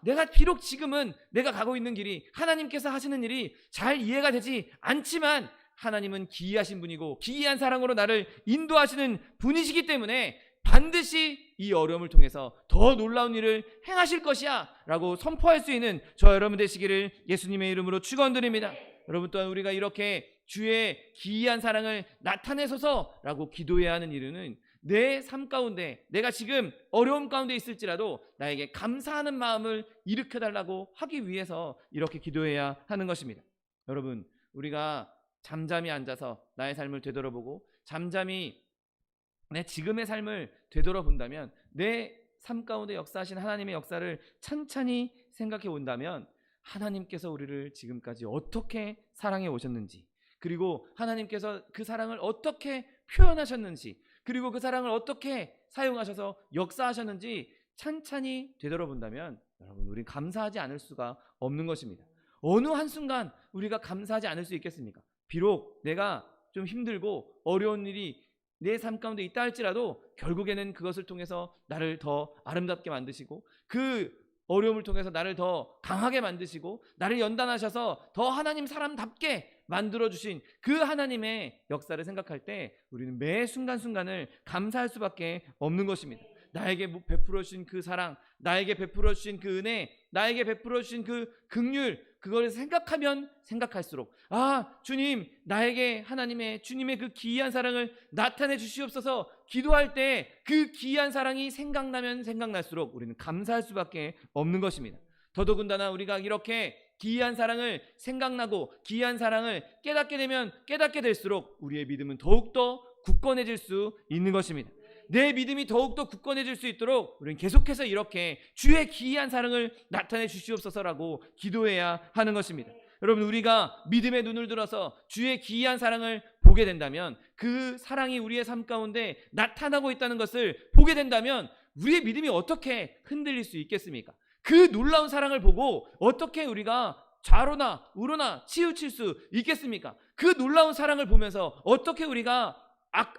내가 비록 지금은 내가 가고 있는 길이 하나님께서 하시는 일이 잘 이해가 되지 않지만 하나님은 기이하신 분이고 기이한 사랑으로 나를 인도하시는 분이시기 때문에 반드시 이 어려움을 통해서 더 놀라운 일을 행하실 것이야 라고 선포할 수 있는 저 여러분 되시기를 예수님의 이름으로 축원드립니다. 여러분, 또한 우리가 이렇게 주의 기이한 사랑을 나타내소서라고 기도해야 하는 이유는 내 삶 가운데 내가 지금 어려움 가운데 있을지라도 나에게 감사하는 마음을 일으켜달라고 하기 위해서 이렇게 기도해야 하는 것입니다. 여러분, 우리가 잠잠히 앉아서 나의 삶을 되돌아보고 잠잠히 내 지금의 삶을 되돌아본다면, 내 삶 가운데 역사하신 하나님의 역사를 찬찬히 생각해 본다면 하나님께서 우리를 지금까지 어떻게 사랑해 오셨는지, 그리고 하나님께서 그 사랑을 어떻게 표현하셨는지, 그리고 그 사랑을 어떻게 사용하셔서 역사하셨는지 찬찬히 되돌아본다면 여러분, 우리는 감사하지 않을 수가 없는 것입니다. 어느 한순간 우리가 감사하지 않을 수 있겠습니까? 비록 내가 좀 힘들고 어려운 일이 내 삶 가운데 있다 할지라도 결국에는 그것을 통해서 나를 더 아름답게 만드시고 그 어려움을 통해서 나를 더 강하게 만드시고 나를 연단하셔서 더 하나님 사람답게 만들어주신 그 하나님의 역사를 생각할 때 우리는 매 순간순간을 감사할 수밖에 없는 것입니다. 나에게 베풀어 주신 그 사랑, 나에게 베풀어 주신 그 은혜, 나에게 베풀어 주신 그 긍휼, 그걸 생각하면 생각할수록 주님, 나에게 하나님의 주님의 그 기이한 사랑을 나타내 주시옵소서 기도할 때 그 기이한 사랑이 생각나면 생각날수록 우리는 감사할 수밖에 없는 것입니다. 더더군다나 우리가 이렇게 기이한 사랑을 생각나고 기이한 사랑을 깨닫게 되면 깨닫게 될수록 우리의 믿음은 더욱더 굳건해질 수 있는 것입니다. 내 믿음이 더욱더 굳건해질 수 있도록 우리는 계속해서 이렇게 주의 기이한 사랑을 나타내 주시옵소서라고 기도해야 하는 것입니다. 여러분, 우리가 믿음의 눈을 들어서 주의 기이한 사랑을 보게 된다면, 그 사랑이 우리의 삶 가운데 나타나고 있다는 것을 보게 된다면 우리의 믿음이 어떻게 흔들릴 수 있겠습니까? 그 놀라운 사랑을 보고 어떻게 우리가 좌로나 우로나 치우칠 수 있겠습니까? 그 놀라운 사랑을 보면서 어떻게 우리가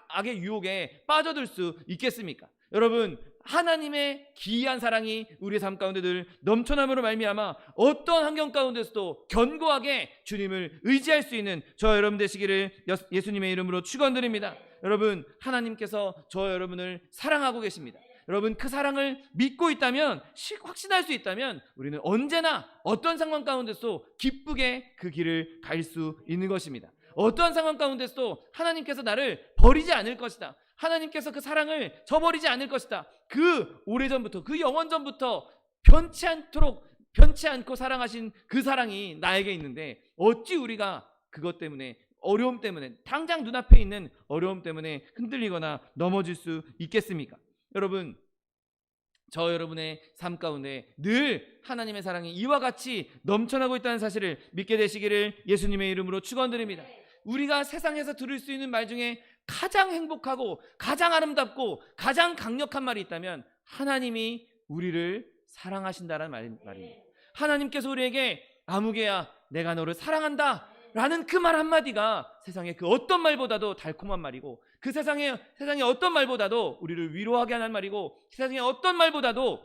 악의 유혹에 빠져들 수 있겠습니까? 여러분, 하나님의 기이한 사랑이 우리의 삶 가운데 늘 넘쳐남으로 말미암아 어떤 환경 가운데서도 견고하게 주님을 의지할 수 있는 저 여러분 되시기를 예수님의 이름으로 축원드립니다. 여러분, 하나님께서 저 여러분을 사랑하고 계십니다. 여러분, 그 사랑을 믿고 있다면, 확신할 수 있다면 우리는 언제나 어떤 상황 가운데서도 기쁘게 그 길을 갈 수 있는 것입니다. 어떠한 상황 가운데서도 하나님께서 나를 버리지 않을 것이다, 하나님께서 그 사랑을 저버리지 않을 것이다, 그 오래전부터, 그 영원전부터 변치 않고 사랑하신 그 사랑이 나에게 있는데 어찌 우리가 그것 때문에, 어려움 때문에, 당장 눈앞에 있는 어려움 때문에 흔들리거나 넘어질 수 있겠습니까? 여러분, 저 여러분의 삶 가운데 늘 하나님의 사랑이 이와 같이 넘쳐나고 있다는 사실을 믿게 되시기를 예수님의 이름으로 축원드립니다. 우리가 세상에서 들을 수 있는 말 중에 가장 행복하고 가장 아름답고 가장 강력한 말이 있다면 하나님이 우리를 사랑하신다는 말입니다. 하나님께서 우리에게 아무개야 내가 너를 사랑한다 라는 그 말 한마디가 세상의 그 어떤 말보다도 달콤한 말이고, 그 세상의 어떤 말보다도 우리를 위로하게 하는 말이고, 세상의 어떤 말보다도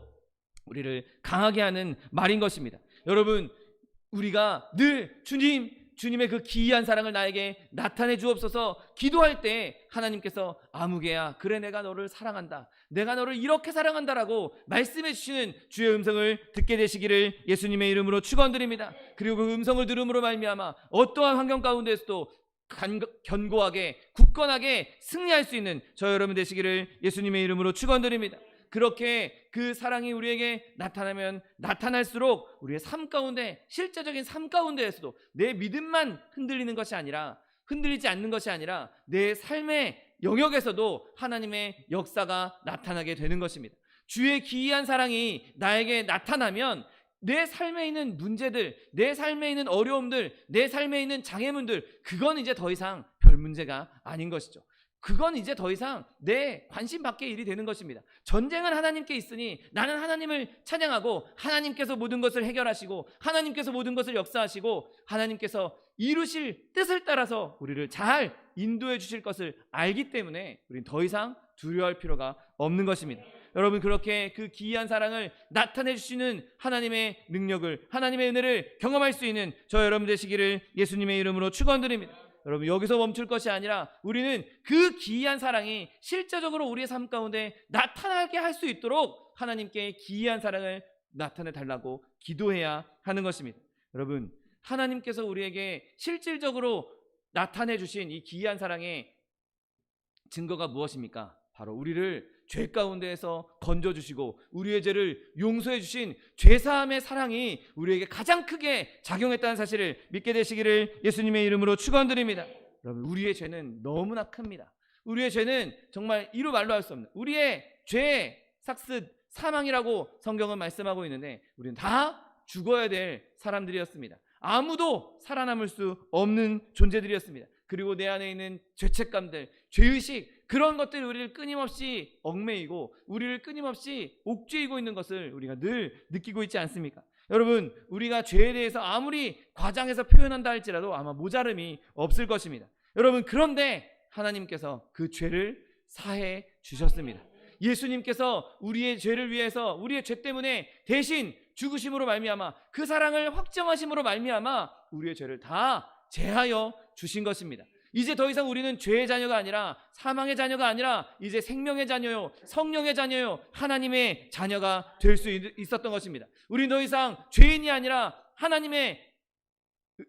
우리를 강하게 하는 말인 것입니다. 여러분, 우리가 늘 주님의 그 기이한 사랑을 나에게 나타내 주옵소서 기도할 때 하나님께서 아무개야 그래 내가 너를 사랑한다, 내가 너를 이렇게 사랑한다라고 말씀해 주시는 주의 음성을 듣게 되시기를 예수님의 이름으로 축원드립니다. 그리고 그 음성을 들음으로 말미암아 어떠한 환경 가운데서도 견고하게 굳건하게 승리할 수 있는 저 여러분 되시기를 예수님의 이름으로 축원드립니다. 그렇게 그 사랑이 우리에게 나타나면 나타날수록 우리의 삶 가운데, 실제적인 삶 가운데에서도 내 믿음만 흔들리지 않는 것이 아니라 내 삶의 영역에서도 하나님의 역사가 나타나게 되는 것입니다. 주의 기이한 사랑이 나에게 나타나면 내 삶에 있는 문제들, 내 삶에 있는 어려움들, 내 삶에 있는 장애물들, 그건 이제 더 이상 별 문제가 아닌 것이죠. 그건 이제 더 이상 내 관심 밖의 일이 되는 것입니다. 전쟁은 하나님께 있으니 나는 하나님을 찬양하고 하나님께서 모든 것을 해결하시고 하나님께서 모든 것을 역사하시고 하나님께서 이루실 뜻을 따라서 우리를 잘 인도해 주실 것을 알기 때문에 우리는 더 이상 두려워할 필요가 없는 것입니다. 여러분, 그렇게 그 기이한 사랑을 나타내 주시는 하나님의 능력을, 하나님의 은혜를 경험할 수 있는 저 여러분 되시기를 예수님의 이름으로 축원드립니다. 여러분, 여기서 멈출 것이 아니라 우리는 그 기이한 사랑이 실제적으로 우리의 삶 가운데 나타나게 할 수 있도록 하나님께 기이한 사랑을 나타내 달라고 기도해야 하는 것입니다. 여러분, 하나님께서 우리에게 실질적으로 나타내 주신 이 기이한 사랑의 증거가 무엇입니까? 바로 우리를 죄 가운데에서 건져주시고 우리의 죄를 용서해 주신 죄사함의 사랑이 우리에게 가장 크게 작용했다는 사실을 믿게 되시기를 예수님의 이름으로 축원드립니다. 여러분, 우리의 죄는 너무나 큽니다. 우리의 죄는 정말 이루 말로 할 수 없는, 우리의 죄 삭습 사망이라고 성경은 말씀하고 있는데 우리는 다 죽어야 될 사람들이었습니다. 아무도 살아남을 수 없는 존재들이었습니다. 그리고 내 안에 있는 죄책감들, 죄의식, 그런 것들이 우리를 끊임없이 얽매이고 우리를 끊임없이 옥죄이고 있는 것을 우리가 늘 느끼고 있지 않습니까? 여러분, 우리가 죄에 대해서 아무리 과장해서 표현한다 할지라도 아마 모자름이 없을 것입니다. 여러분, 그런데 하나님께서 그 죄를 사해 주셨습니다. 예수님께서 우리의 죄를 위해서, 우리의 죄 때문에 대신 죽으심으로 말미암아, 그 사랑을 확정하심으로 말미암아 우리의 죄를 다 제하여 주신 것입니다. 이제 더 이상 우리는 죄의 자녀가 아니라, 사망의 자녀가 아니라 이제 생명의 자녀요, 성령의 자녀요, 하나님의 자녀가 될 수 있었던 것입니다. 우리는 더 이상 죄인이 아니라 하나님의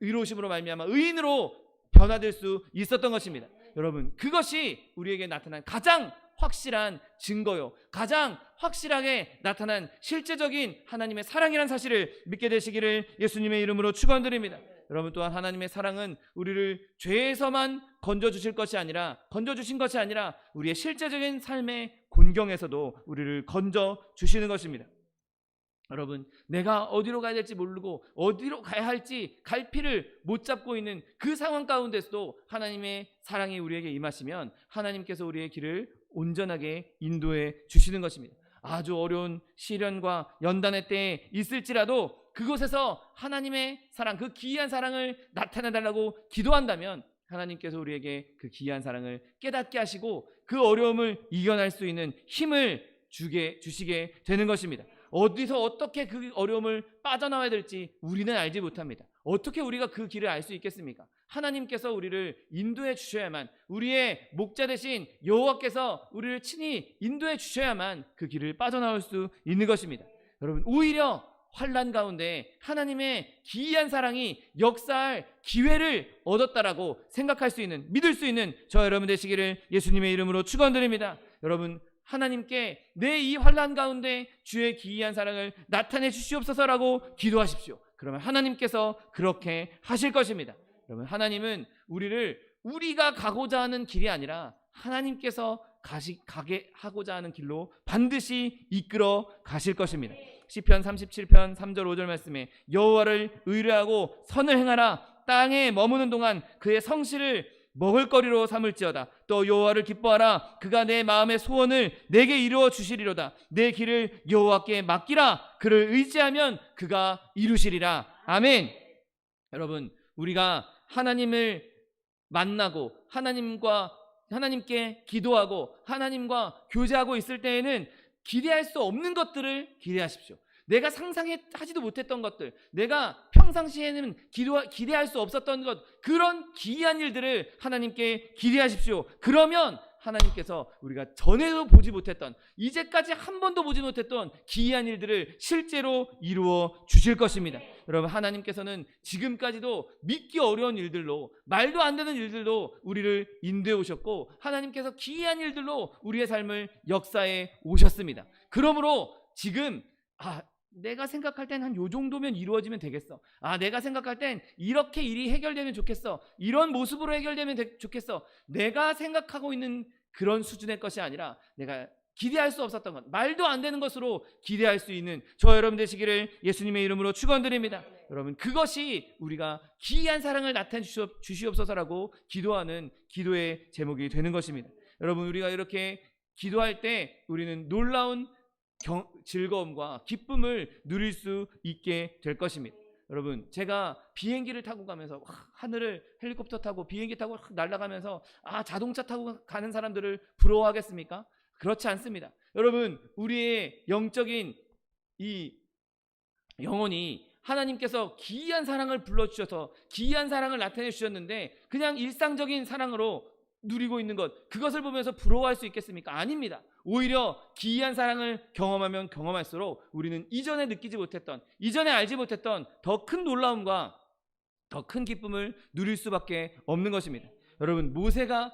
의로우심으로 말미암아 의인으로 변화될 수 있었던 것입니다. 여러분, 그것이 우리에게 나타난 가장 확실한 증거요, 가장 확실하게 나타난 실제적인 하나님의 사랑이라는 사실을 믿게 되시기를 예수님의 이름으로 축원드립니다. 여러분, 또한 하나님의 사랑은 우리를 죄에서만 건져주실 것이 아니라, 건져주신 것이 아니라 우리의 실제적인 삶의 곤경에서도 우리를 건져주시는 것입니다. 여러분, 내가 어디로 가야 될지 모르고 어디로 가야 할지 갈피를 못 잡고 있는 그 상황 가운데서도 하나님의 사랑이 우리에게 임하시면 하나님께서 우리의 길을 온전하게 인도해 주시는 것입니다. 아주 어려운 시련과 연단의 때에 있을지라도 그곳에서 하나님의 사랑, 그 기이한 사랑을 나타내달라고 기도한다면 하나님께서 우리에게 그 기이한 사랑을 깨닫게 하시고 그 어려움을 이겨낼 수 있는 힘을 주시게 되는 것입니다. 어디서 어떻게 그 어려움을 빠져나와야 될지 우리는 알지 못합니다. 어떻게 우리가 그 길을 알 수 있겠습니까? 하나님께서 우리를 인도해 주셔야만, 우리의 목자 되신 여호와께서 우리를 친히 인도해 주셔야만 그 길을 빠져나올 수 있는 것입니다. 여러분, 오히려 환난 가운데 하나님의 기이한 사랑이 역사할 기회를 얻었다라고 생각할 수 있는, 믿을 수 있는 저 여러분 되시기를 예수님의 이름으로 축원드립니다. 여러분, 하나님께 내 이 환난 가운데 주의 기이한 사랑을 나타내 주시옵소서라고 기도하십시오. 그러면 하나님께서 그렇게 하실 것입니다. 여러분, 하나님은 우리가 가고자 하는 길이 아니라 하나님께서 가게 하고자 하는 길로 반드시 이끌어 가실 것입니다. 시편 37편 3절 5절 말씀에 여호와를 의뢰하고 선을 행하라. 땅에 머무는 동안 그의 성실을 먹을거리로 삼을지어다. 또 여호와를 기뻐하라. 그가 내 마음의 소원을 내게 이루어 주시리로다. 내 길을 여호와께 맡기라. 그를 의지하면 그가 이루시리라. 아멘. 여러분, 우리가 하나님을 만나고 하나님께 기도하고 하나님과 교제하고 있을 때에는 기대할 수 없는 것들을 기대하십시오. 내가 상상하지도 못했던 것들, 내가 평상시에는 기대할 수 없었던 것, 그런 기이한 일들을 하나님께 기대하십시오. 그러면 하나님께서 우리가 전에도 보지 못했던, 이제까지 한 번도 보지 못했던 기이한 일들을 실제로 이루어 주실 것입니다. 여러분, 하나님께서는 지금까지도 믿기 어려운 일들로, 말도 안 되는 일들로 우리를 인도해 오셨고, 하나님께서 기이한 일들로 우리의 삶을 역사해 오셨습니다. 그러므로 지금 내가 생각할 땐 한 요 정도면 이루어지면 되겠어. 내가 생각할 땐 이렇게 일이 해결되면 좋겠어. 이런 모습으로 해결되면 좋겠어. 내가 생각하고 있는 그런 수준의 것이 아니라 내가 기대할 수 없었던 것, 말도 안 되는 것으로 기대할 수 있는 저 여러분 되시기를 예수님의 이름으로 축원드립니다. 여러분, 그것이 우리가 기이한 사랑을 나타내 주시옵소서라고 기도하는 기도의 제목이 되는 것입니다. 여러분, 우리가 이렇게 기도할 때 우리는 놀라운 즐거움과 기쁨을 누릴 수 있게 될 것입니다. 여러분, 제가 비행기를 타고 가면서 하늘을 헬리콥터 타고 비행기 타고 날아가면서 자동차 타고 가는 사람들을 부러워하겠습니까? 그렇지 않습니다. 여러분, 우리의 영적인 이 영혼이 하나님께서 기이한 사랑을 불러주셔서 기이한 사랑을 나타내 주셨는데 그냥 일상적인 사랑으로 누리고 있는 것, 그것을 보면서 부러워할 수 있겠습니까? 아닙니다. 오히려 기이한 사랑을 경험하면 경험할수록 우리는 이전에 느끼지 못했던, 이전에 알지 못했던 더 큰 놀라움과 더 큰 기쁨을 누릴 수밖에 없는 것입니다. 여러분, 모세가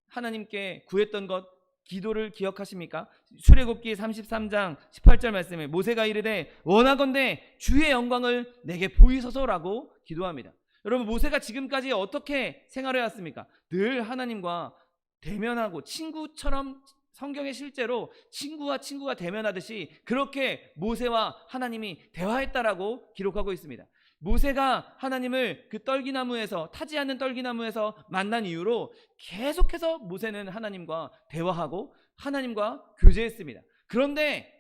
하나님께 구했던 것, 기도를 기억하십니까? 출애굽기 33장 18절 말씀에 모세가 이르되 원하건대 주의 영광을 내게 보이소서라고 기도합니다. 여러분, 모세가 지금까지 어떻게 생활해 왔습니까? 늘 하나님과 대면하고 친구처럼, 성경에 실제로 친구와 친구가 대면하듯이 그렇게 모세와 하나님이 대화했다라고 기록하고 있습니다. 모세가 하나님을 그 떨기나무에서, 타지 않는 떨기나무에서 만난 이후로 계속해서 모세는 하나님과 대화하고 하나님과 교제했습니다. 그런데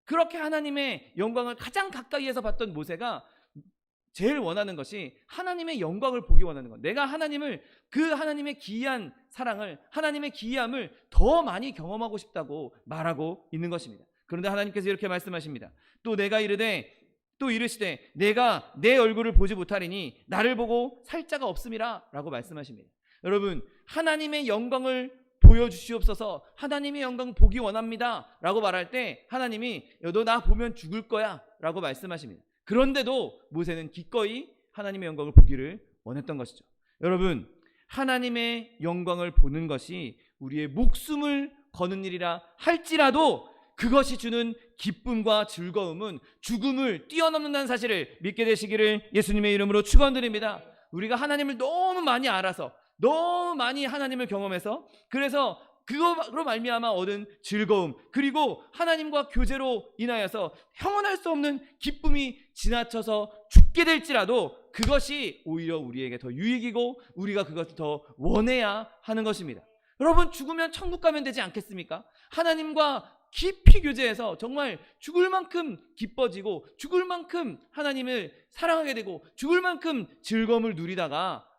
그렇게 하나님의 영광을 가장 가까이에서 봤던 모세가 제일 원하는 것이 하나님의 영광을 보기 원하는 것. 내가 하나님을, 그 하나님의 기이한 사랑을, 하나님의 기이함을 더 많이 경험하고 싶다고 말하고 있는 것입니다. 그런데 하나님께서 이렇게 말씀하십니다. 또 내가 또 이르시되 내가 내 얼굴을 보지 못하리니 나를 보고 살 자가 없음이라 라고 말씀하십니다. 여러분, 하나님의 영광을 보여주시옵소서, 하나님의 영광 보기 원합니다 라고 말할 때 하나님이 너 나 보면 죽을 거야 라고 말씀하십니다. 그런데도 모세는 기꺼이 하나님의 영광을 보기를 원했던 것이죠. 여러분, 하나님의 영광을 보는 것이 우리의 목숨을 거는 일이라 할지라도 그것이 주는 기쁨과 즐거움은 죽음을 뛰어넘는다는 사실을 믿게 되시기를 예수님의 이름으로 축원드립니다. 우리가 하나님을 너무 많이 알아서, 너무 많이 하나님을 경험해서, 그래서 그거로 말미암아 얻은 즐거움, 그리고 하나님과 교제로 인하여서 형언할 수 없는 기쁨이 지나쳐서 죽게 될지라도 그것이 오히려 우리에게 더 유익이고 우리가 그것을 더 원해야 하는 것입니다. 여러분, 죽으면 천국 가면 되지 않겠습니까? 하나님과 깊이 교제해서 정말 죽을 만큼 기뻐지고 죽을 만큼 하나님을 사랑하게 되고 죽을 만큼 즐거움을 누리다가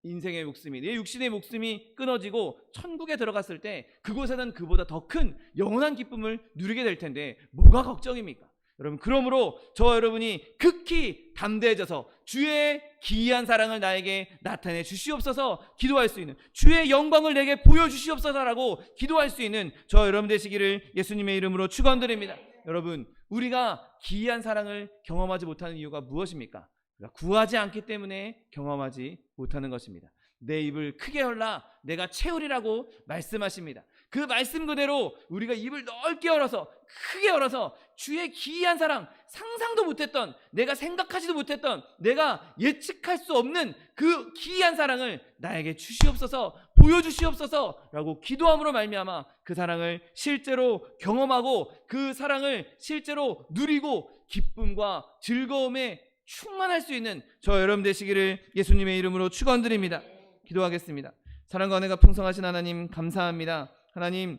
인생의 목숨이, 내 육신의 목숨이 끊어지고 천국에 들어갔을 때 그곳에는 그보다 더 큰 영원한 기쁨을 누리게 될 텐데 뭐가 걱정입니까? 여러분, 그러므로 저 여러분이 극히 담대해져서 주의 기이한 사랑을 나에게 나타내 주시옵소서 기도할 수 있는, 주의 영광을 내게 보여주시옵소서라고 기도할 수 있는 저 여러분 되시기를 예수님의 이름으로 축원드립니다. 여러분, 우리가 기이한 사랑을 경험하지 못하는 이유가 무엇입니까? 우리가 구하지 않기 때문에 경험하지 못하는 것입니다. 내 입을 크게 열라 내가 채우리라고 말씀하십니다. 그 말씀 그대로 우리가 입을 넓게 열어서, 크게 열어서 주의 기이한 사랑, 상상도 못했던, 내가 생각하지도 못했던, 내가 예측할 수 없는 그 기이한 사랑을 나에게 주시옵소서, 보여주시옵소서 라고 기도함으로 말미암아 그 사랑을 실제로 경험하고 그 사랑을 실제로 누리고 기쁨과 즐거움에 충만할 수 있는 저 여러분 되시기를 예수님의 이름으로 축원드립니다. 기도하겠습니다. 사랑과 은혜가 풍성하신 하나님, 감사합니다. 하나님,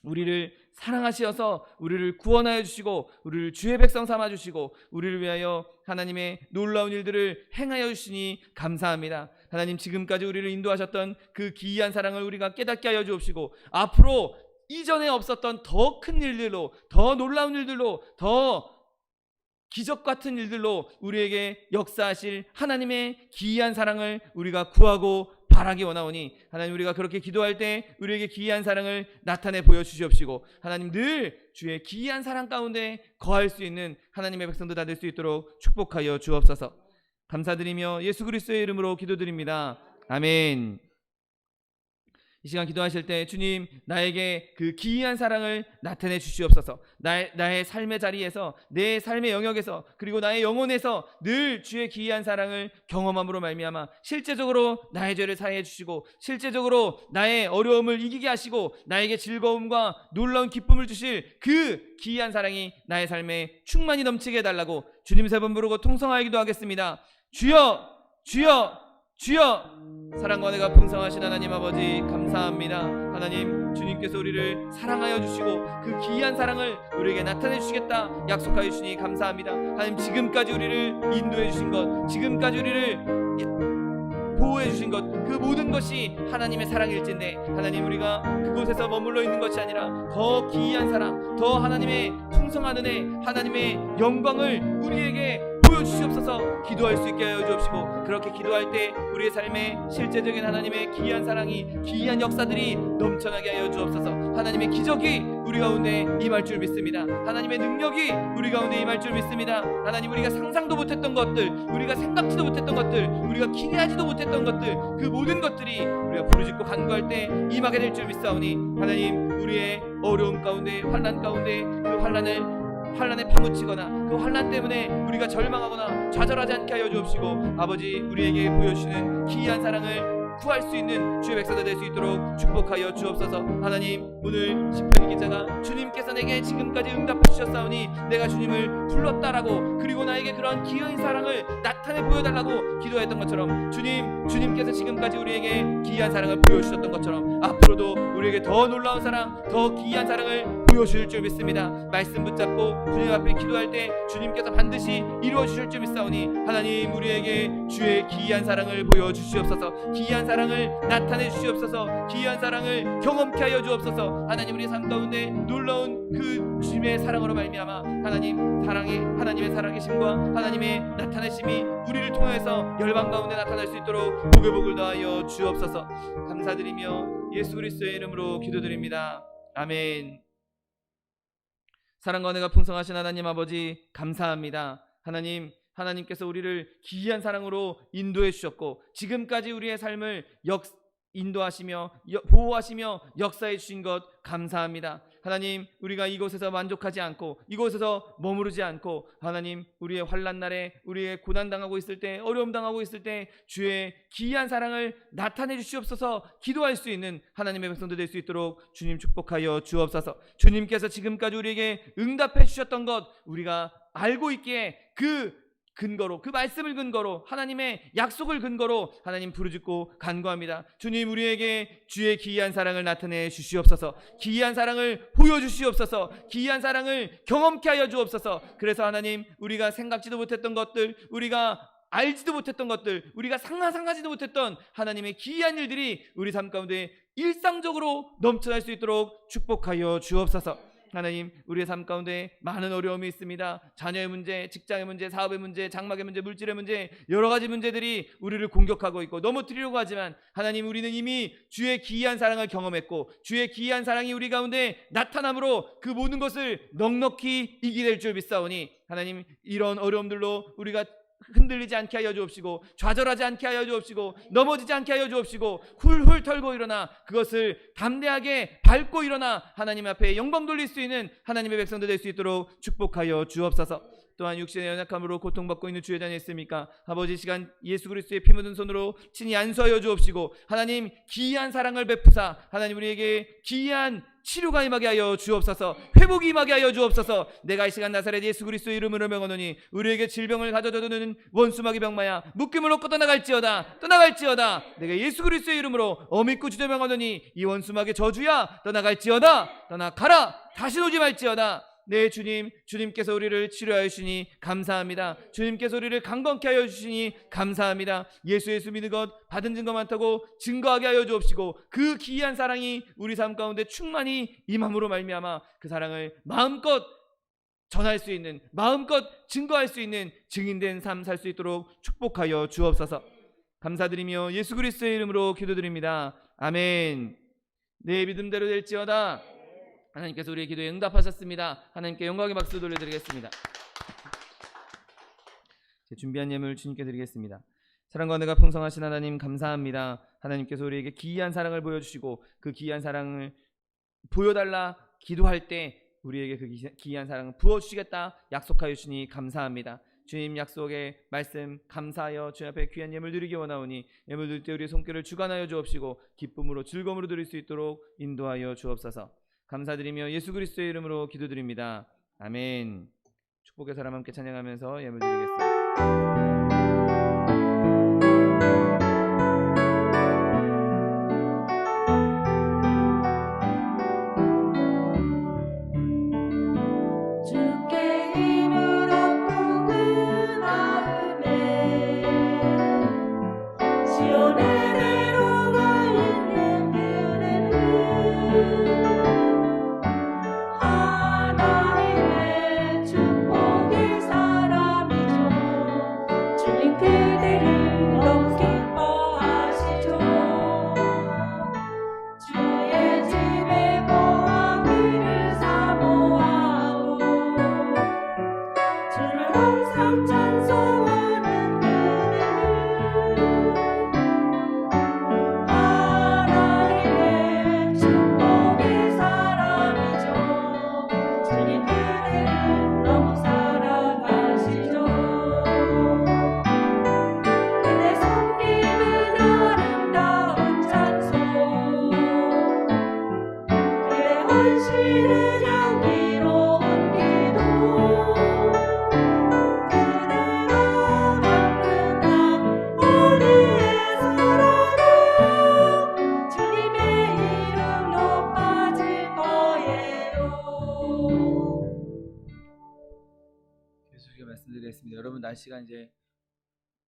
우리를 사랑하시어서 우리를 구원하여 주시고 우리를 주의 백성 삼아 주시고 우리를 위하여 하나님의 놀라운 일들을 행하여 주시니 감사합니다. 하나님, 지금까지 우리를 인도하셨던 그 기이한 사랑을 우리가 깨닫게 하여 주옵시고 앞으로 이전에 없었던 더 큰 일들로, 더 놀라운 일들로, 더 기적 같은 일들로 우리에게 역사하실 하나님의 기이한 사랑을 우리가 구하고 바라기 원하오니 하나님, 우리가 그렇게 기도할 때 우리에게 기이한 사랑을 나타내 보여주시옵시고 하나님, 늘 주의 기이한 사랑 가운데 거할 수 있는 하나님의 백성도 다 될 수 있도록 축복하여 주옵소서. 감사드리며 예수 그리스도의 이름으로 기도드립니다. 아멘. 이 시간 기도하실 때 주님 나에게 그 기이한 사랑을 나타내 주시옵소서. 나의 삶의 자리에서, 내 삶의 영역에서, 그리고 나의 영혼에서 늘 주의 기이한 사랑을 경험함으로 말미암아 실제적으로 나의 죄를 사해 주시고 실제적으로 나의 어려움을 이기게 하시고 나에게 즐거움과 놀라운 기쁨을 주실 그 기이한 사랑이 나의 삶에 충만히 넘치게 해달라고 주님 세 번 부르고 통성하기도 하겠습니다. 주여, 주여, 주여. 사랑과 은혜가 풍성하신 하나님 아버지 감사합니다. 하나님, 주님께서 우리를 사랑하여 주시고 그 기이한 사랑을 우리에게 나타내 주시겠다 약속하여 주시니 감사합니다. 하나님, 지금까지 우리를 인도해 주신 것, 지금까지 우리를 보호해 주신 것, 그 모든 것이 하나님의 사랑일진데 하나님, 우리가 그곳에서 머물러 있는 것이 아니라 더 기이한 사랑, 더 하나님의 풍성한 은혜, 하나님의 영광을 우리에게 보여주시옵소서. 기도할 수 있게 하여 주옵시고 그렇게 기도할 때 우리의 삶에 실제적인 하나님의 기이한 사랑이, 기이한 역사들이 넘쳐나게 하여 주옵소서. 하나님의 기적이 우리 가운데 임할 줄 믿습니다. 하나님의 능력이 우리 가운데 임할 줄 믿습니다. 하나님, 우리가 상상도 못했던 것들, 우리가 생각지도 못했던 것들, 우리가 기대하지도 못했던 것들, 그 모든 것들이 우리가 부르짖고 간구할 때 임하게 될 줄 믿사오니 하나님, 우리의 어려움 가운데, 환난 가운데 그 환난에 파묻히거나 그 환난 때문에 우리가 절망하거나 좌절하지 않게 하여 주옵시고 아버지, 우리에게 보여주시는 기이한 사랑을 구할 수 있는 주의 백성들 될 수 있도록 축복하여 주옵소서. 하나님, 오늘 시편 기자가 주님께서 내게 지금까지 응답해 주셨사오니 내가 주님을 불렀다라고, 그리고 나에게 그러한 기이한 사랑을 나타내 보여달라고 기도했던 것처럼 주님께서 지금까지 우리에게 기이한 사랑을 보여주셨던 것처럼 앞으로도 우리에게 더 놀라운 사랑, 더 기이한 사랑을 보여주실 줄 믿습니다. 말씀 붙잡고 주님 앞에 기도할 때 주님께서 반드시 이루어 주실 줄 믿사오니 하나님, 우리에게 주의 기이한 사랑을 보여주시옵소서. 기이한 사랑을 나타내 주시옵소서. 기이한 사랑을 경험케 하여 주옵소서. 하나님, 우리 삶 가운데 놀라운 그 주님의 사랑으로 말미암아 하나님의 살아계심과 하나님의 나타내심이 우리를 통해서 열방 가운데 나타날 수 있도록 복을 더하여 주옵소서. 감사드리며 예수 그리스도의 이름으로 기도드립니다. 아멘. 사랑과 은혜가 풍성하신 하나님 아버지 감사합니다. 하나님께서 우리를 기이한 사랑으로 인도해 주셨고 지금까지 우리의 삶을 인도하시며 보호하시며 역사해 주신 것 감사합니다. 하나님, 우리가 이곳에서 만족하지 않고 이곳에서 머무르지 않고 하나님, 우리의 환난 날에, 우리의 고난 당하고 있을 때, 어려움 당하고 있을 때 주의 기이한 사랑을 나타내 주시옵소서. 기도할 수 있는 하나님의 백성들 될 수 있도록 주님 축복하여 주옵소서. 주님께서 지금까지 우리에게 응답해 주셨던 것 우리가 알고 있기에 그 말씀을 근거로, 하나님의 약속을 근거로 하나님 부르짖고 간구합니다. 주님, 우리에게 주의 기이한 사랑을 나타내 주시옵소서. 기이한 사랑을 보여주시옵소서. 기이한 사랑을 경험케 하여 주옵소서. 그래서 하나님, 우리가 생각지도 못했던 것들, 우리가 알지도 못했던 것들, 우리가 상상하지도 못했던 하나님의 기이한 일들이 우리 삶 가운데 일상적으로 넘쳐날 수 있도록 축복하여 주옵소서. 하나님, 우리의 삶 가운데 많은 어려움이 있습니다. 자녀의 문제, 직장의 문제, 사업의 문제, 장막의 문제, 물질의 문제, 여러 가지 문제들이 우리를 공격하고 있고 넘어뜨리려고 하지만 하나님, 우리는 이미 주의 기이한 사랑을 경험했고 주의 기이한 사랑이 우리 가운데 나타남으로 그 모든 것을 넉넉히 이기게 될 줄 믿사오니 하나님, 이런 어려움들로 우리가 흔들리지 않게 하여 주옵시고 좌절하지 않게 하여 주옵시고 넘어지지 않게 하여 주옵시고 훌훌 털고 일어나 그것을 담대하게 밟고 일어나 하나님 앞에 영광 돌릴 수 있는 하나님의 백성들 될 수 있도록 축복하여 주옵소서. 또한 육신의 연약함으로 고통받고 있는 주의 자녀 있습니까? 아버지, 시간 예수 그리스도의 피 묻은 손으로 친히 안수하여 주옵시고 하나님, 기이한 사랑을 베푸사 하나님, 우리에게 기이한 치료가 임하게 하여 주옵소서. 회복이 임하게 하여 주옵소서. 내가 이 시간 나사렛 예수 그리스도의 이름으로 명하노니 우리에게 질병을 가져다주는 원수마귀 병마야 묶임을 얻고 떠나갈지어다. 내가 예수 그리스도의 이름으로 어밉고 주저 명하노니 이 원수마귀 저주야 떠나갈지어다. 떠나가라. 다시 오지 말지어다. 네, 주님께서 우리를 치료하여 주시니 감사합니다. 주님께서 우리를 강건케 하여 주시니 감사합니다. 예수 믿는 것 받은 증거 많다고 증거하게 하여 주옵시고 그 기이한 사랑이 우리 삶 가운데 충만히 임함으로 말미암아 그 사랑을 마음껏 전할 수 있는, 마음껏 증거할 수 있는 증인된 삶 살 수 있도록 축복하여 주옵소서. 감사드리며 예수 그리스도의 이름으로 기도드립니다. 아멘. 내 믿음대로 될지어다. 하나님께서 우리의 기도에 응답하셨습니다. 하나님께 영광의 박수 돌려드리겠습니다. 준비한 예물 주님께 드리겠습니다. 사랑과 은혜가 풍성하신 하나님 감사합니다. 하나님께서 우리에게 기이한 사랑을 보여주시고 그 기이한 사랑을 보여달라 기도할 때 우리에게 그 기이한 사랑을 부어주시겠다 약속하여 주시니 감사합니다. 주님 약속의 말씀 감사하여 주님 앞에 귀한 예물 드리기 원하오니 예물 드릴 때 우리의 손길을 주관하여 주옵시고 기쁨으로 즐거움으로 드릴 수 있도록 인도하여 주옵소서. 감사드리며 예수 그리스도의 이름으로 기도드립니다. 아멘. 축복의 사람 함께 찬양하면서 예물 드리겠습니다. 주께 힘을 얻고 그 마음에 시온의 대로가 있는 그대는 하나님의 축복의 사람이죠. 주님 그대를 너무 기뻐하시죠. 주의 집에 거하기를 사모하고 주를 항상 찬송하는 그대는 하나님의 축복의 사람이죠. 주님 그대를 너무 사랑하시죠. 그대 섬기는 아름다운 찬송 그대 헌신은 향기로운 기도 그대가 갚는 값 어디에서라도 주님의 이름 높아질 거예요. 계속 말씀드리겠습니다. 여러분 날씨가 이제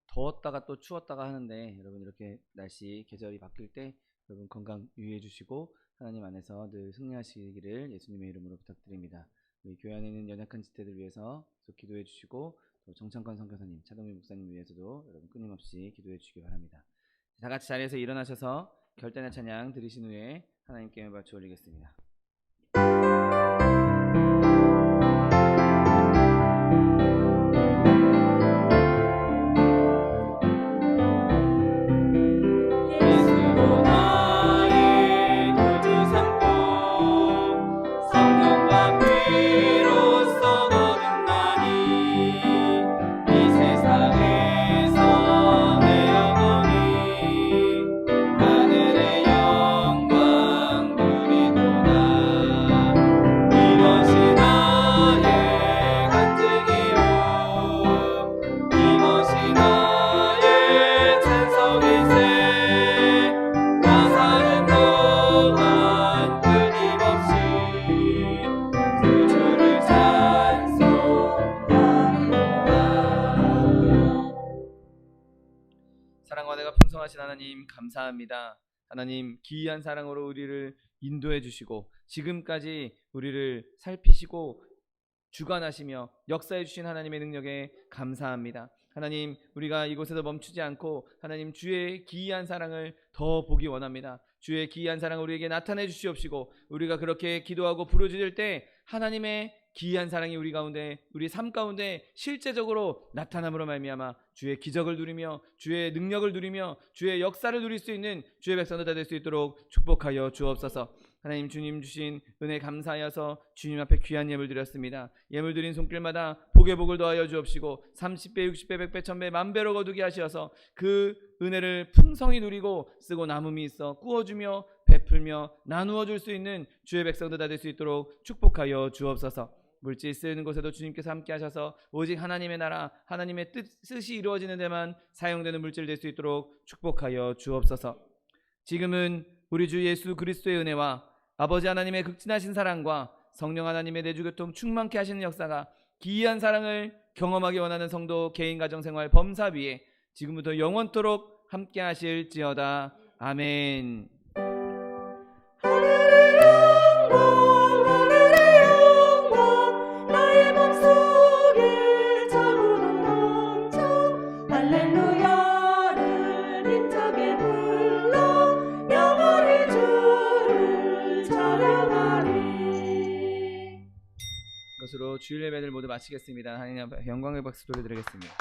더웠다가 또 추웠다가 하는데 여러분 이렇게 날씨 계절이 바뀔 때 여러분 건강 유의해 주시고 하나님 안에서 늘 승리하시기를 예수님의 이름으로 부탁드립니다. 우리 교회 안에 있는 연약한 지체들 위해서 계속 기도해 주시고 또 정창권 선교사님, 차동민 목사님 위해서도 여러분 끊임없이 기도해 주시기 바랍니다. 다 같이 자리에서 일어나셔서 결단의 찬양 드리신 후에 하나님께 박수 올리겠습니다. 예수로 나의 구주 삼고 성령과 피로써 거듭나니 이 세상에서 내 영혼이 하늘의 영광 누리도다. 이것이 나의 간증이요 이것이 나의 찬송이세. 나 사는 동안 끊임없이 그 주를 찬송하리로다. 사랑과 내가 풍성하신 하나님 감사합니다. 하나님 기이한 사랑으로 우리를 인도해 주시고 지금까지 우리를 살피시고 주관하시며 역사해 주신 하나님의 능력에 감사합니다. 하나님 우리가 이곳에서 멈추지 않고 하나님 주의 기이한 사랑을 더 보기 원합니다. 주의 기이한 사랑을 우리에게 나타내 주시옵시고 우리가 그렇게 기도하고 부르짖을 때 하나님의 기이한 사랑이 우리 가운데 우리 삶 가운데 실제적으로 나타남으로 말미암아 주의 기적을 누리며 주의 능력을 누리며 주의 역사를 누릴 수 있는 주의 백성들 다 될 수 있도록 축복하여 주옵소서. 하나님 주님 주신 은혜 감사하여서 주님 앞에 귀한 예물 드렸습니다. 예물 드린 손길마다 복에 복을 더하여 주옵시고 30배 60배 100배 1000배 만배로 거두게 하시어서 그 은혜를 풍성히 누리고 쓰고 남음이 있어 꾸어주며 베풀며 나누어 줄 수 있는 주의 백성들 다 될 수 있도록 축복하여 주옵소서. 물질 쓰는 곳에도 주님께서 함께 하셔서 오직 하나님의 나라 하나님의 뜻이 이루어지는 데만 사용되는 물질 될 수 있도록 축복하여 주옵소서. 지금은 우리 주 예수 그리스도의 은혜와 아버지 하나님의 극진하신 사랑과 성령 하나님의 내주교통 충만케 하시는 역사가 기이한 사랑을 경험하기 원하는 성도 개인 가정생활 범사 위에 지금부터 영원토록 함께 하실지어다. 아멘. 하늘의 영광 나의 맘속에 차고도 넘쳐 할렐루야를 힘차게 불러 영원히 주를 찬양하리. 이것으로 주일 예배를 모두 마치겠습니다. 하나님 앞에 영광의 박수 돌려드리겠습니다.